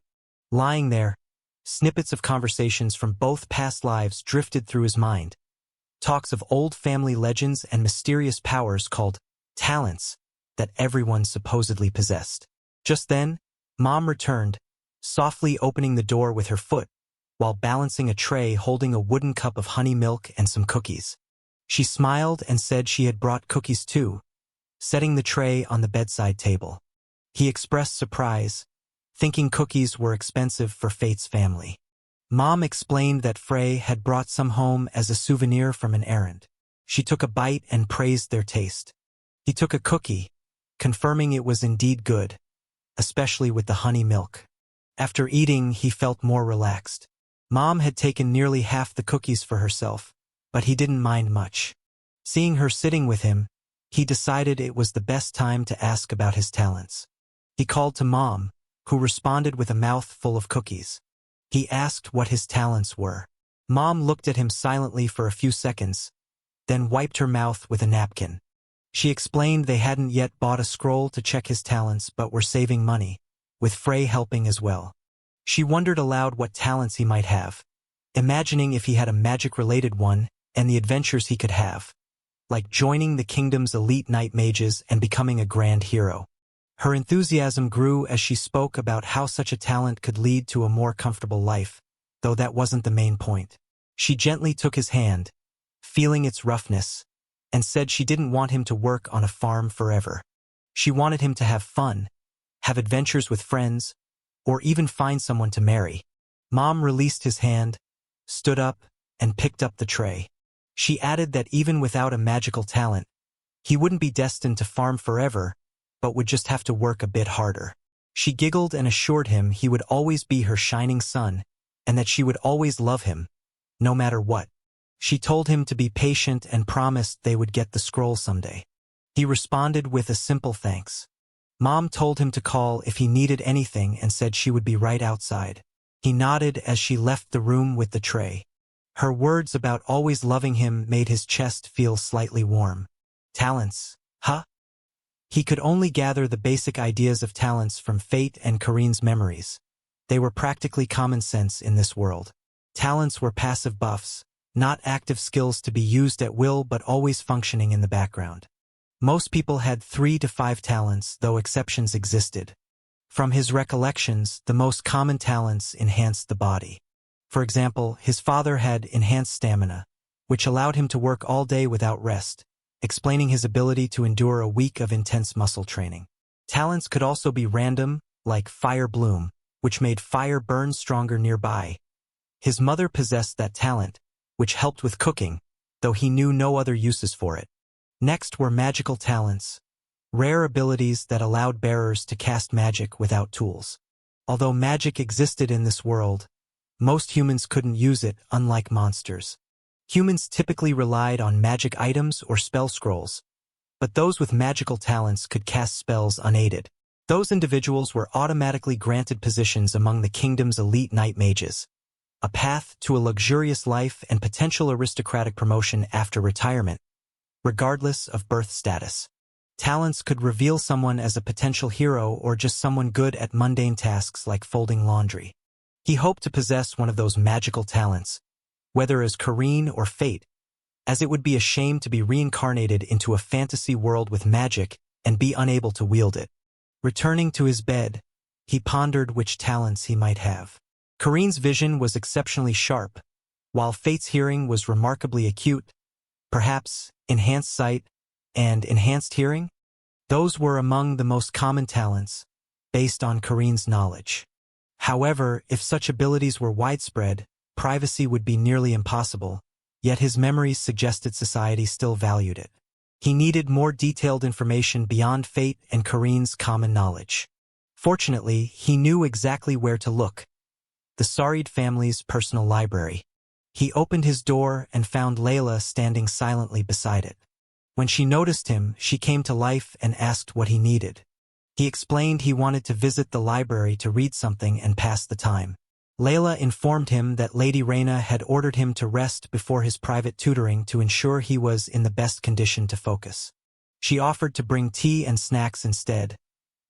Lying there, snippets of conversations from both past lives drifted through his mind. Talks of old family legends and mysterious powers called talents that everyone supposedly possessed. Just then, Mom returned, softly opening the door with her foot, while balancing a tray holding a wooden cup of honey milk and some cookies. She smiled and said she had brought cookies too, setting the tray on the bedside table. He expressed surprise, thinking cookies were expensive for Fate's family. Mom explained that Frey had brought some home as a souvenir from an errand. She took a bite and praised their taste. He took a cookie, confirming it was indeed good, especially with the honey milk. After eating, he felt more relaxed. Mom had taken nearly half the cookies for herself, but he didn't mind much. Seeing her sitting with him, he decided it was the best time to ask about his talents. He called to Mom, who responded with a mouth full of cookies. He asked what his talents were. Mom looked at him silently for a few seconds, then wiped her mouth with a napkin. She explained they hadn't yet bought a scroll to check his talents but were saving money, with Frey helping as well. She wondered aloud what talents he might have, imagining if he had a magic-related one and the adventures he could have, like joining the kingdom's elite night mages and becoming a grand hero. Her enthusiasm grew as she spoke about how such a talent could lead to a more comfortable life, though that wasn't the main point. She gently took his hand, feeling its roughness, and said she didn't want him to work on a farm forever. She wanted him to have fun, have adventures with friends, or even find someone to marry. Mom released his hand, stood up, and picked up the tray. She added that even without a magical talent, he wouldn't be destined to farm forever, but would just have to work a bit harder. She giggled and assured him he would always be her shining sun, and that she would always love him, no matter what. She told him to be patient and promised they would get the scroll someday. He responded with a simple thanks. Mom told him to call if he needed anything and said she would be right outside. He nodded as she left the room with the tray. Her words about always loving him made his chest feel slightly warm. Talents, huh? He could only gather the basic ideas of talents from Fate and Kareen's memories. They were practically common sense in this world. Talents were passive buffs, not active skills to be used at will but always functioning in the background. Most people had 3 to 5 talents, though exceptions existed. From his recollections, the most common talents enhanced the body. For example, his father had enhanced stamina, which allowed him to work all day without rest, explaining his ability to endure a week of intense muscle training. Talents could also be random, like Fire Bloom, which made fire burn stronger nearby. His mother possessed that talent, which helped with cooking, though he knew no other uses for it. Next were magical talents, rare abilities that allowed bearers to cast magic without tools. Although magic existed in this world, most humans couldn't use it, unlike monsters. Humans typically relied on magic items or spell scrolls, but those with magical talents could cast spells unaided. Those individuals were automatically granted positions among the kingdom's elite night mages, a path to a luxurious life and potential aristocratic promotion after retirement, regardless of birth status. Talents could reveal someone as a potential hero or just someone good at mundane tasks like folding laundry. He hoped to possess one of those magical talents, whether as Kareen or Fate, as it would be a shame to be reincarnated into a fantasy world with magic and be unable to wield it. Returning to his bed, he pondered which talents he might have. Kareen's vision was exceptionally sharp, while Fate's hearing was remarkably acute. Perhaps enhanced sight and enhanced hearing? Those were among the most common talents, based on Kareen's knowledge. However, if such abilities were widespread, privacy would be nearly impossible, yet his memories suggested society still valued it. He needed more detailed information beyond Fate and Kareen's common knowledge. Fortunately, he knew exactly where to look: the Sarid family's personal library. He opened his door and found Layla standing silently beside it. When she noticed him, she came to life and asked what he needed. He explained he wanted to visit the library to read something and pass the time. Layla informed him that Lady Reyna had ordered him to rest before his private tutoring to ensure he was in the best condition to focus. She offered to bring tea and snacks instead,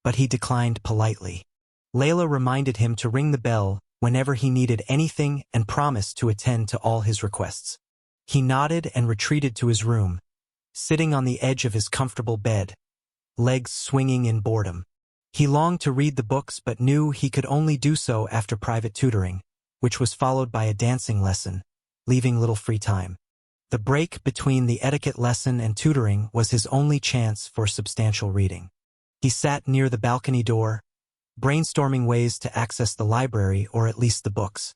but he declined politely. Layla reminded him to ring the bell whenever he needed anything and promised to attend to all his requests. He nodded and retreated to his room, sitting on the edge of his comfortable bed, legs swinging in boredom. He longed to read the books but knew he could only do so after private tutoring, which was followed by a dancing lesson, leaving little free time. The break between the etiquette lesson and tutoring was his only chance for substantial reading. He sat near the balcony door, brainstorming ways to access the library or at least the books.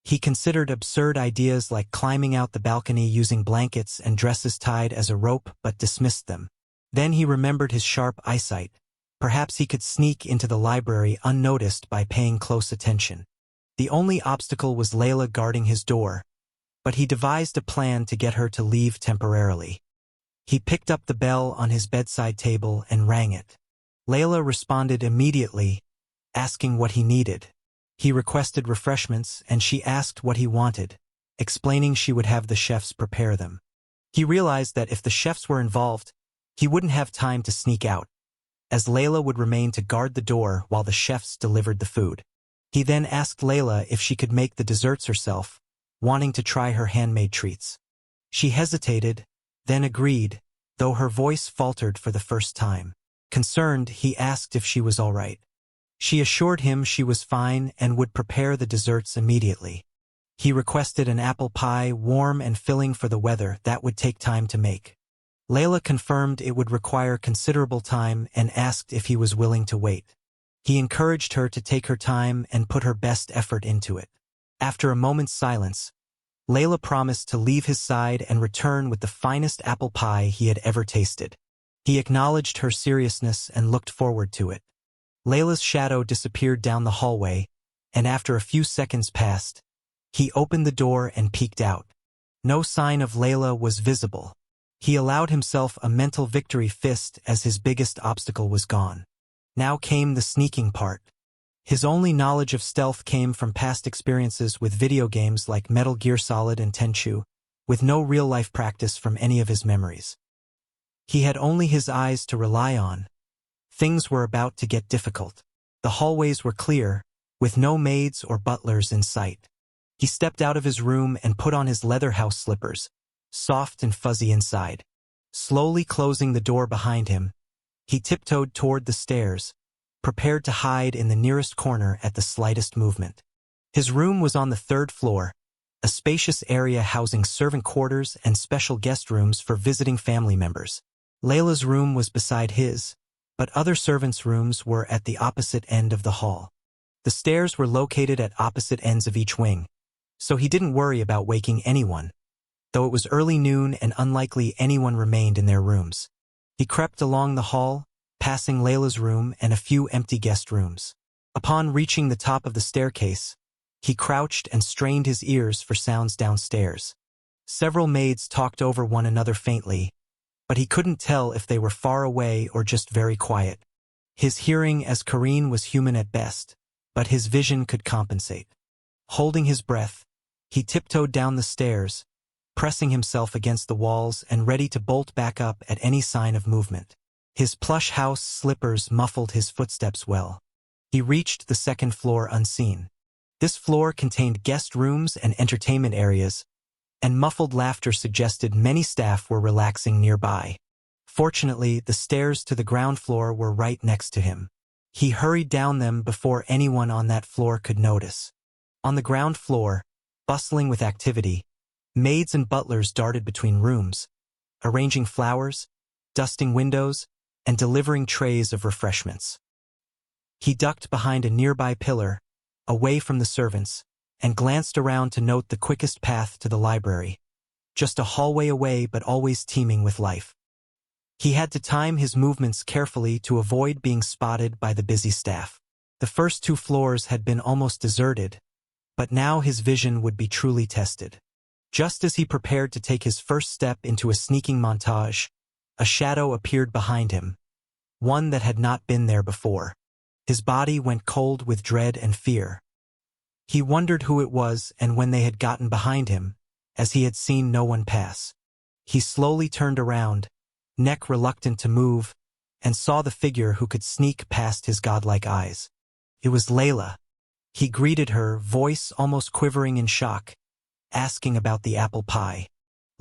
He considered absurd ideas like climbing out the balcony using blankets and dresses tied as a rope but dismissed them. Then he remembered his sharp eyesight. Perhaps he could sneak into the library unnoticed by paying close attention. The only obstacle was Layla guarding his door, but he devised a plan to get her to leave temporarily. He picked up the bell on his bedside table and rang it. Layla responded immediately, asking what he needed. He requested refreshments and she asked what he wanted, explaining she would have the chefs prepare them. He realized that if the chefs were involved, he wouldn't have time to sneak out, as Layla would remain to guard the door while the chefs delivered the food. He then asked Layla if she could make the desserts herself, wanting to try her handmade treats. She hesitated, then agreed, though her voice faltered for the first time. Concerned, he asked if she was all right. She assured him she was fine and would prepare the desserts immediately. He requested an apple pie, warm and filling for the weather, that would take time to make. Layla confirmed it would require considerable time and asked if he was willing to wait. He encouraged her to take her time and put her best effort into it. After a moment's silence, Layla promised to leave his side and return with the finest apple pie he had ever tasted. He acknowledged her seriousness and looked forward to it. Layla's shadow disappeared down the hallway, and after a few seconds passed, he opened the door and peeked out. No sign of Layla was visible. He allowed himself a mental victory fist as his biggest obstacle was gone. Now came the sneaking part. His only knowledge of stealth came from past experiences with video games like Metal Gear Solid and Tenchu, with no real-life practice from any of his memories. He had only his eyes to rely on. Things were about to get difficult. The hallways were clear, with no maids or butlers in sight. He stepped out of his room and put on his leather house slippers, soft and fuzzy inside. Slowly closing the door behind him, he tiptoed toward the stairs, prepared to hide in the nearest corner at the slightest movement. His room was on the 3rd floor, a spacious area housing servant quarters and special guest rooms for visiting family members. Layla's room was beside his, but other servants' rooms were at the opposite end of the hall. The stairs were located at opposite ends of each wing, so he didn't worry about waking anyone, though it was early noon and unlikely anyone remained in their rooms. He crept along the hall, passing Layla's room and a few empty guest rooms. Upon reaching the top of the staircase, he crouched and strained his ears for sounds downstairs. Several maids talked over one another faintly, but he couldn't tell if they were far away or just very quiet. His hearing as Kareen was human at best, but his vision could compensate. Holding his breath, he tiptoed down the stairs, pressing himself against the walls and ready to bolt back up at any sign of movement. His plush house slippers muffled his footsteps well. He reached the 2nd floor unseen. This floor contained guest rooms and entertainment areas, and muffled laughter suggested many staff were relaxing nearby. Fortunately, the stairs to the ground floor were right next to him. He hurried down them before anyone on that floor could notice. On the ground floor, bustling with activity, maids and butlers darted between rooms, arranging flowers, dusting windows, and delivering trays of refreshments. He ducked behind a nearby pillar, away from the servants, and glanced around to note the quickest path to the library, just a hallway away but always teeming with life. He had to time his movements carefully to avoid being spotted by the busy staff. The first 2 floors had been almost deserted, but now his vision would be truly tested. Just as he prepared to take his first step into a sneaking montage, a shadow appeared behind him, one that had not been there before. His body went cold with dread and fear. He wondered who it was and when they had gotten behind him, as he had seen no one pass. He slowly turned around, neck reluctant to move, and saw the figure who could sneak past his godlike eyes. It was Layla. He greeted her, voice almost quivering in shock, asking about the apple pie.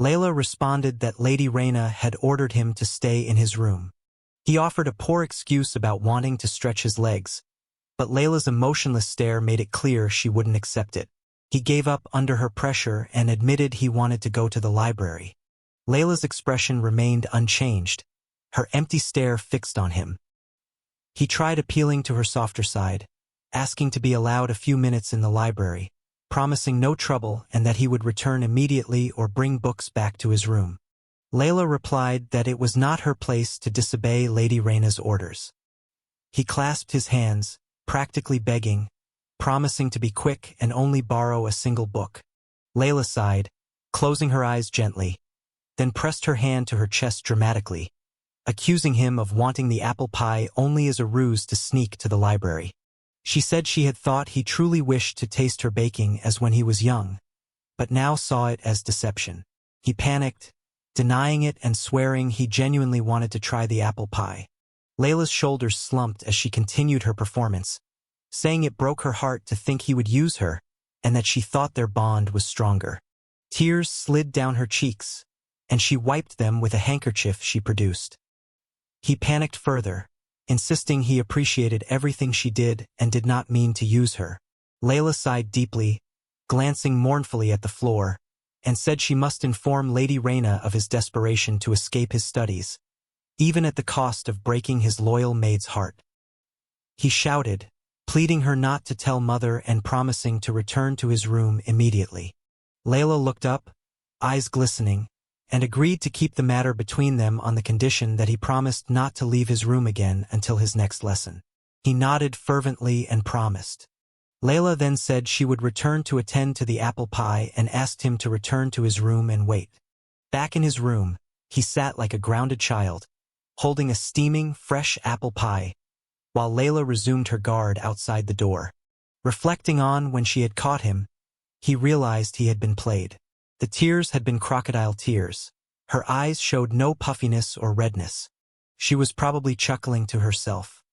Layla responded that Lady Reyna had ordered him to stay in his room. He offered a poor excuse about wanting to stretch his legs, but Layla's emotionless stare made it clear she wouldn't accept it. He gave up under her pressure and admitted he wanted to go to the library. Layla's expression remained unchanged, her empty stare fixed on him. He tried appealing to her softer side, asking to be allowed a few minutes in the library, promising no trouble and that he would return immediately or bring books back to his room. Layla replied that it was not her place to disobey Lady Reyna's orders. He clasped his hands, practically begging, promising to be quick and only borrow a single book. Layla sighed, closing her eyes gently, then pressed her hand to her chest dramatically, accusing him of wanting the apple pie only as a ruse to sneak to the library. She said she had thought he truly wished to taste her baking as when he was young, but now saw it as deception. He panicked, denying it and swearing he genuinely wanted to try the apple pie. Layla's shoulders slumped as she continued her performance, saying it broke her heart to think he would use her and that she thought their bond was stronger. Tears slid down her cheeks, and she wiped them with a handkerchief she produced. He panicked further, insisting he appreciated everything she did and did not mean to use her. Layla sighed deeply, glancing mournfully at the floor, and said she must inform Lady Reyna of his desperation to escape his studies, even at the cost of breaking his loyal maid's heart. He shouted, pleading her not to tell Mother and promising to return to his room immediately. Layla looked up, eyes glistening, and agreed to keep the matter between them on the condition that he promised not to leave his room again until his next lesson. He nodded fervently and promised. Layla then said she would return to attend to the apple pie and asked him to return to his room and wait. Back in his room, he sat like a grounded child, holding a steaming, fresh apple pie, while Layla resumed her guard outside the door. Reflecting on when she had caught him, he realized he had been played. The tears had been crocodile tears. Her eyes showed no puffiness or redness. She was probably chuckling to herself.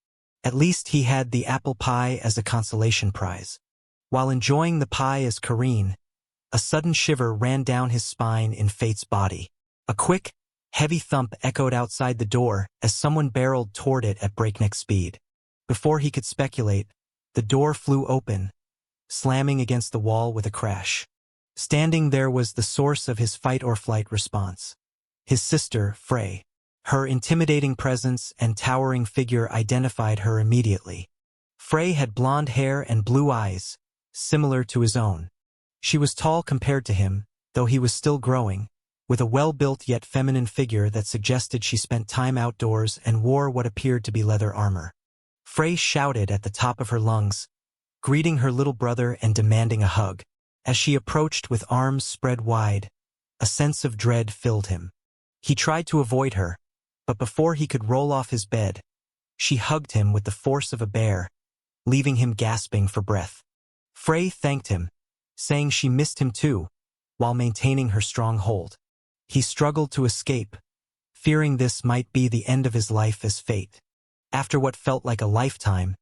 At least he had the apple pie as a consolation prize. While enjoying the pie as Kareen, a sudden shiver ran down his spine in Fate's body. A quick, heavy thump echoed outside the door as someone barreled toward it at breakneck speed. Before he could speculate, the door flew open, slamming against the wall with a crash. Standing there was the source of his fight-or-flight response. His sister, Frey. Her intimidating presence and towering figure identified her immediately. Frey had blonde hair and blue eyes, similar to his own. She was tall compared to him, though he was still growing, with a well-built yet feminine figure that suggested she spent time outdoors and wore what appeared to be leather armor. Frey shouted at the top of her lungs, greeting her little brother and demanding a hug. As she approached with arms spread wide, a sense of dread filled him. He tried to avoid her, but before he could roll off his bed, she hugged him with the force of a bear, leaving him gasping for breath. Frey thanked him, saying she missed him too, while maintaining her strong hold. He struggled to escape, fearing this might be the end of his life as fate. After what felt like a lifetime,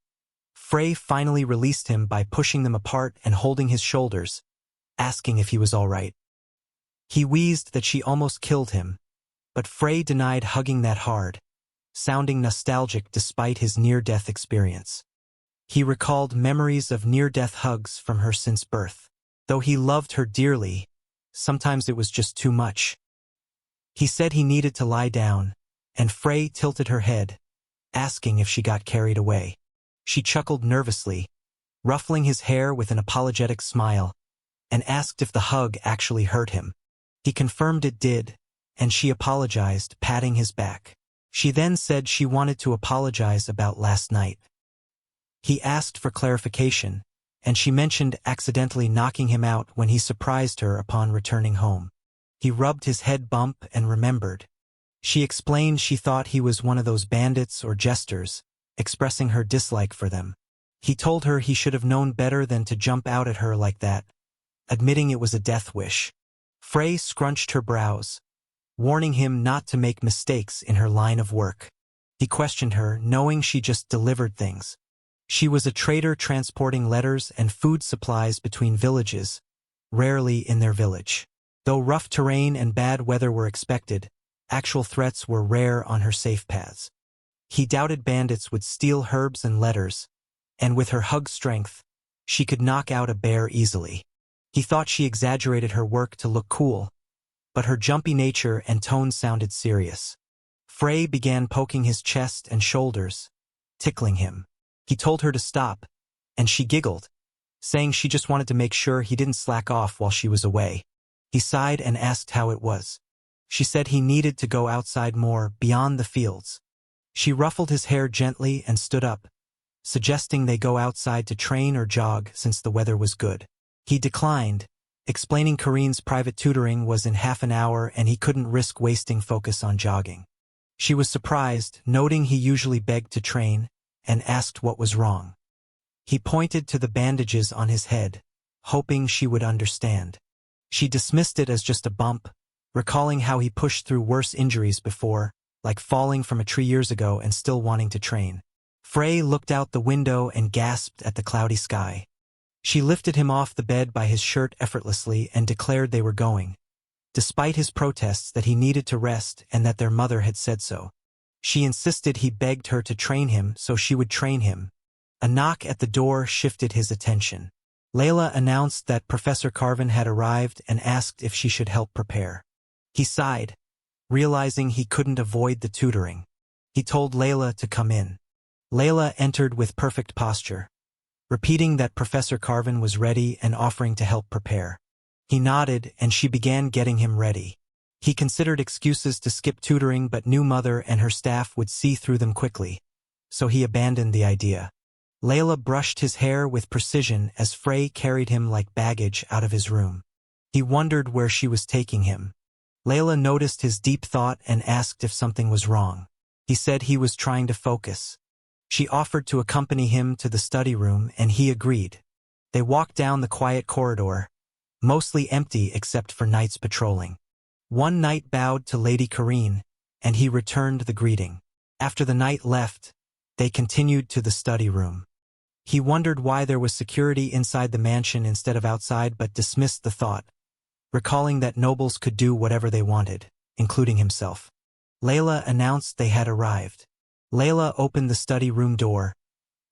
Frey finally released him by pushing them apart and holding his shoulders, asking if he was all right. He wheezed that she almost killed him, but Frey denied hugging that hard, sounding nostalgic despite his near-death experience. He recalled memories of near-death hugs from her since birth. Though he loved her dearly, sometimes it was just too much. He said he needed to lie down, and Frey tilted her head, asking if she got carried away. She chuckled nervously, ruffling his hair with an apologetic smile, and asked if the hug actually hurt him. He confirmed it did, and she apologized, patting his back. She then said she wanted to apologize about last night. He asked for clarification, and she mentioned accidentally knocking him out when he surprised her upon returning home. He rubbed his head bump and remembered. She explained she thought he was one of those bandits or jesters, expressing her dislike for them. He told her he should have known better than to jump out at her like that, admitting it was a death wish. Frey scrunched her brows, warning him not to make mistakes in her line of work. He questioned her, knowing she just delivered things. She was a trader transporting letters and food supplies between villages, rarely in their village. Though rough terrain and bad weather were expected, actual threats were rare on her safe paths. He doubted bandits would steal herbs and letters, and with her hug strength, she could knock out a bear easily. He thought she exaggerated her work to look cool, but her jumpy nature and tone sounded serious. Frey began poking his chest and shoulders, tickling him. He told her to stop, and she giggled, saying she just wanted to make sure he didn't slack off while she was away. He sighed and asked how it was. She said he needed to go outside more, beyond the fields. She ruffled his hair gently and stood up, suggesting they go outside to train or jog since the weather was good. He declined, explaining Kareen's private tutoring was in half an hour and he couldn't risk wasting focus on jogging. She was surprised, noting he usually begged to train, and asked what was wrong. He pointed to the bandages on his head, hoping she would understand. She dismissed it as just a bump, recalling how he pushed through worse injuries before, like falling from a tree years ago and still wanting to train. Frey looked out the window and gasped at the cloudy sky. She lifted him off the bed by his shirt effortlessly and declared they were going, despite his protests that he needed to rest and that their mother had said so. She insisted he begged her to train him, so she would train him. A knock at the door shifted his attention. Layla announced that Professor Carvin had arrived and asked if she should help prepare. He sighed, realizing he couldn't avoid the tutoring. He told Layla to come in. Layla entered with perfect posture, repeating that Professor Carvin was ready and offering to help prepare. He nodded and she began getting him ready. He considered excuses to skip tutoring but knew Mother and her staff would see through them quickly, so he abandoned the idea. Layla brushed his hair with precision as Frey carried him like baggage out of his room. He wondered where she was taking him. Layla noticed his deep thought and asked if something was wrong. He said he was trying to focus. She offered to accompany him to the study room, and he agreed. They walked down the quiet corridor, mostly empty except for knights patrolling. One knight bowed to Lady Karine, and he returned the greeting. After the knight left, they continued to the study room. He wondered why there was security inside the mansion instead of outside, but dismissed the thought, recalling that nobles could do whatever they wanted, including himself. Layla announced they had arrived. Layla opened the study room door,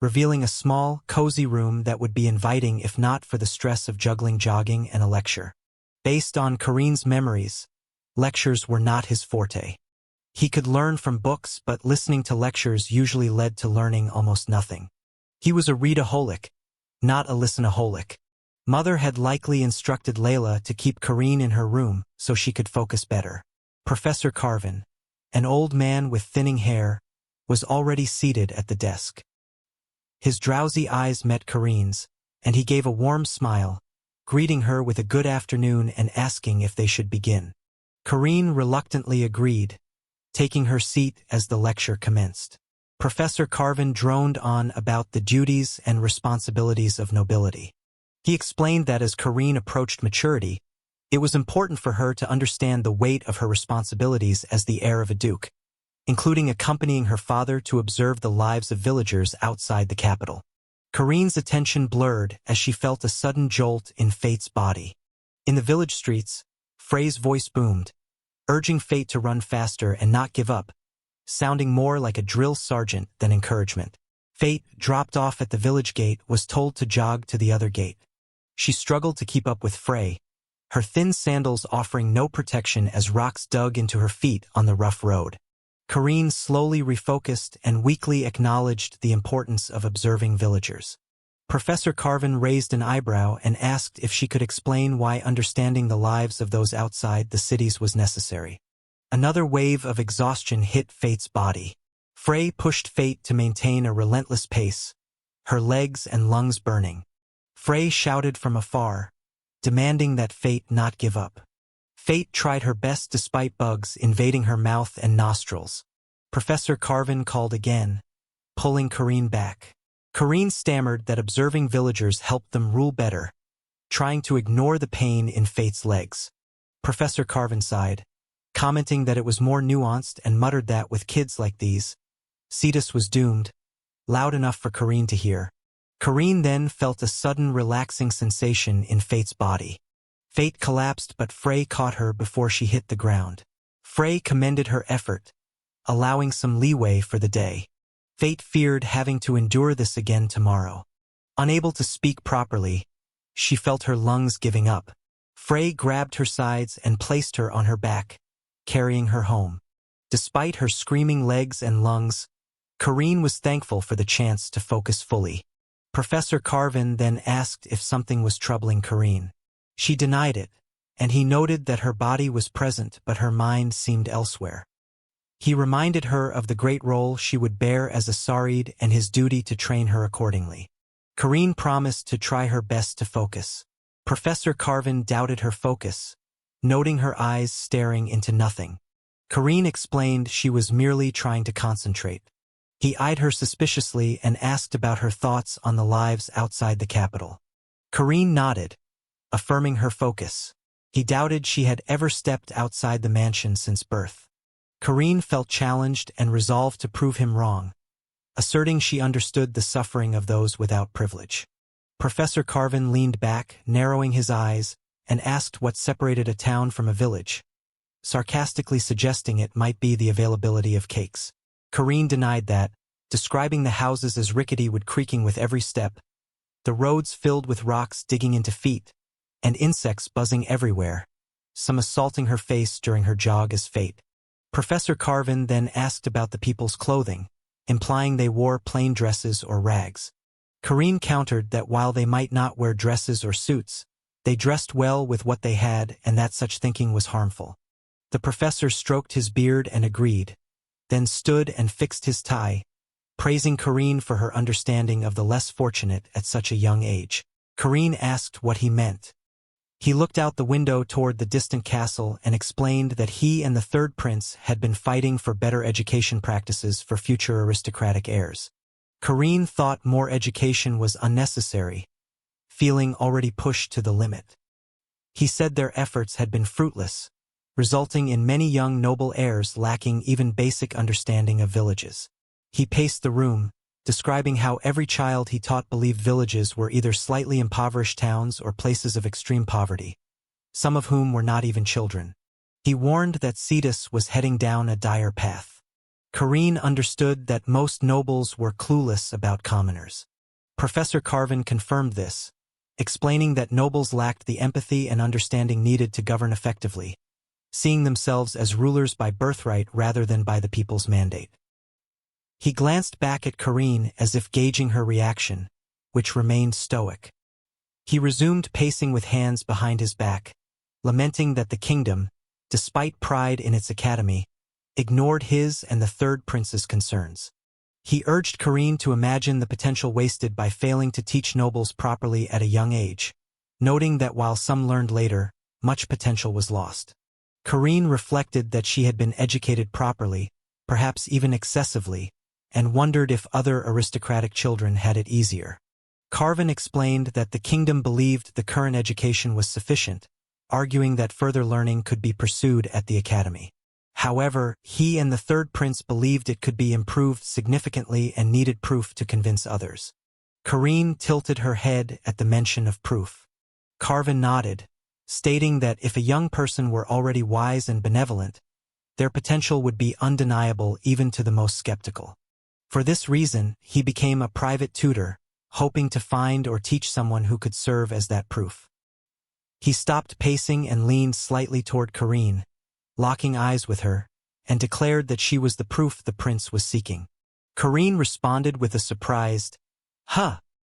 revealing a small, cozy room that would be inviting if not for the stress of juggling jogging and a lecture. Based on Karine's memories, lectures were not his forte. He could learn from books, but listening to lectures usually led to learning almost nothing. He was a readaholic, not a listenaholic. Mother had likely instructed Layla to keep Karine in her room so she could focus better. Professor Carvin, an old man with thinning hair, was already seated at the desk. His drowsy eyes met Karine's, and he gave a warm smile, greeting her with a good afternoon and asking if they should begin. Karine reluctantly agreed, taking her seat as the lecture commenced. Professor Carvin droned on about the duties and responsibilities of nobility. He explained that as Karine approached maturity, it was important for her to understand the weight of her responsibilities as the heir of a duke, including accompanying her father to observe the lives of villagers outside the capital. Karine's attention blurred as she felt a sudden jolt in Fate's body. In the village streets, Frey's voice boomed, urging Fate to run faster and not give up, sounding more like a drill sergeant than encouragement. Fate, dropped off at the village gate, was told to jog to the other gate. She struggled to keep up with Frey, her thin sandals offering no protection as rocks dug into her feet on the rough road. Karine slowly refocused and weakly acknowledged the importance of observing villagers. Professor Carvin raised an eyebrow and asked if she could explain why understanding the lives of those outside the cities was necessary. Another wave of exhaustion hit Fate's body. Frey pushed Fate to maintain a relentless pace, her legs and lungs burning. Frey shouted from afar, demanding that Fate not give up. Fate tried her best despite bugs invading her mouth and nostrils. Professor Carvin called again, pulling Karine back. Karine stammered that observing villagers helped them rule better, trying to ignore the pain in Fate's legs. Professor Carvin sighed, commenting that it was more nuanced, and muttered that with kids like these, Cetus was doomed, loud enough for Karine to hear. Karine then felt a sudden relaxing sensation in Fate's body. Fate collapsed, but Frey caught her before she hit the ground. Frey commended her effort, allowing some leeway for the day. Fate feared having to endure this again tomorrow. Unable to speak properly, she felt her lungs giving up. Frey grabbed her sides and placed her on her back, carrying her home. Despite her screaming legs and lungs, Karine was thankful for the chance to focus fully. Professor Carvin then asked if something was troubling Karine. She denied it, and he noted that her body was present but her mind seemed elsewhere. He reminded her of the great role she would bear as a Sarid and his duty to train her accordingly. Karine promised to try her best to focus. Professor Carvin doubted her focus, noting her eyes staring into nothing. Karine explained she was merely trying to concentrate. He eyed her suspiciously and asked about her thoughts on the lives outside the capital. Karine nodded, affirming her focus. He doubted she had ever stepped outside the mansion since birth. Karine felt challenged and resolved to prove him wrong, asserting she understood the suffering of those without privilege. Professor Carvin leaned back, narrowing his eyes, and asked what separated a town from a village, sarcastically suggesting it might be the availability of cakes. Karine denied that, describing the houses as rickety wood creaking with every step, the roads filled with rocks digging into feet, and insects buzzing everywhere, some assaulting her face during her jog as Fate. Professor Carvin then asked about the people's clothing, implying they wore plain dresses or rags. Karine countered that while they might not wear dresses or suits, they dressed well with what they had and that such thinking was harmful. The professor stroked his beard and agreed, then stood and fixed his tie, praising Karine for her understanding of the less fortunate at such a young age. Karine asked what he meant. He looked out the window toward the distant castle and explained that he and the third prince had been fighting for better education practices for future aristocratic heirs. Karine thought more education was unnecessary, feeling already pushed to the limit. He said their efforts had been fruitless, resulting in many young noble heirs lacking even basic understanding of villages. He paced the room, describing how every child he taught believed villages were either slightly impoverished towns or places of extreme poverty, some of whom were not even children. He warned that Cetus was heading down a dire path. Karine understood that most nobles were clueless about commoners. Professor Carvin confirmed this, explaining that nobles lacked the empathy and understanding needed to govern effectively, seeing themselves as rulers by birthright rather than by the people's mandate. He glanced back at Karine as if gauging her reaction, which remained stoic. He resumed pacing with hands behind his back, lamenting that the kingdom, despite pride in its academy, ignored his and the third prince's concerns. He urged Karine to imagine the potential wasted by failing to teach nobles properly at a young age, noting that while some learned later, much potential was lost. Karine reflected that she had been educated properly, perhaps even excessively, and wondered if other aristocratic children had it easier. Carvin explained that the kingdom believed the current education was sufficient, arguing that further learning could be pursued at the academy. However, he and the third prince believed it could be improved significantly and needed proof to convince others. Karine tilted her head at the mention of proof. Carvin nodded, stating that if a young person were already wise and benevolent, their potential would be undeniable even to the most skeptical. For this reason, he became a private tutor, hoping to find or teach someone who could serve as that proof. He stopped pacing and leaned slightly toward Karine, locking eyes with her, and declared that she was the proof the prince was seeking. Karine responded with a surprised, "Huh,"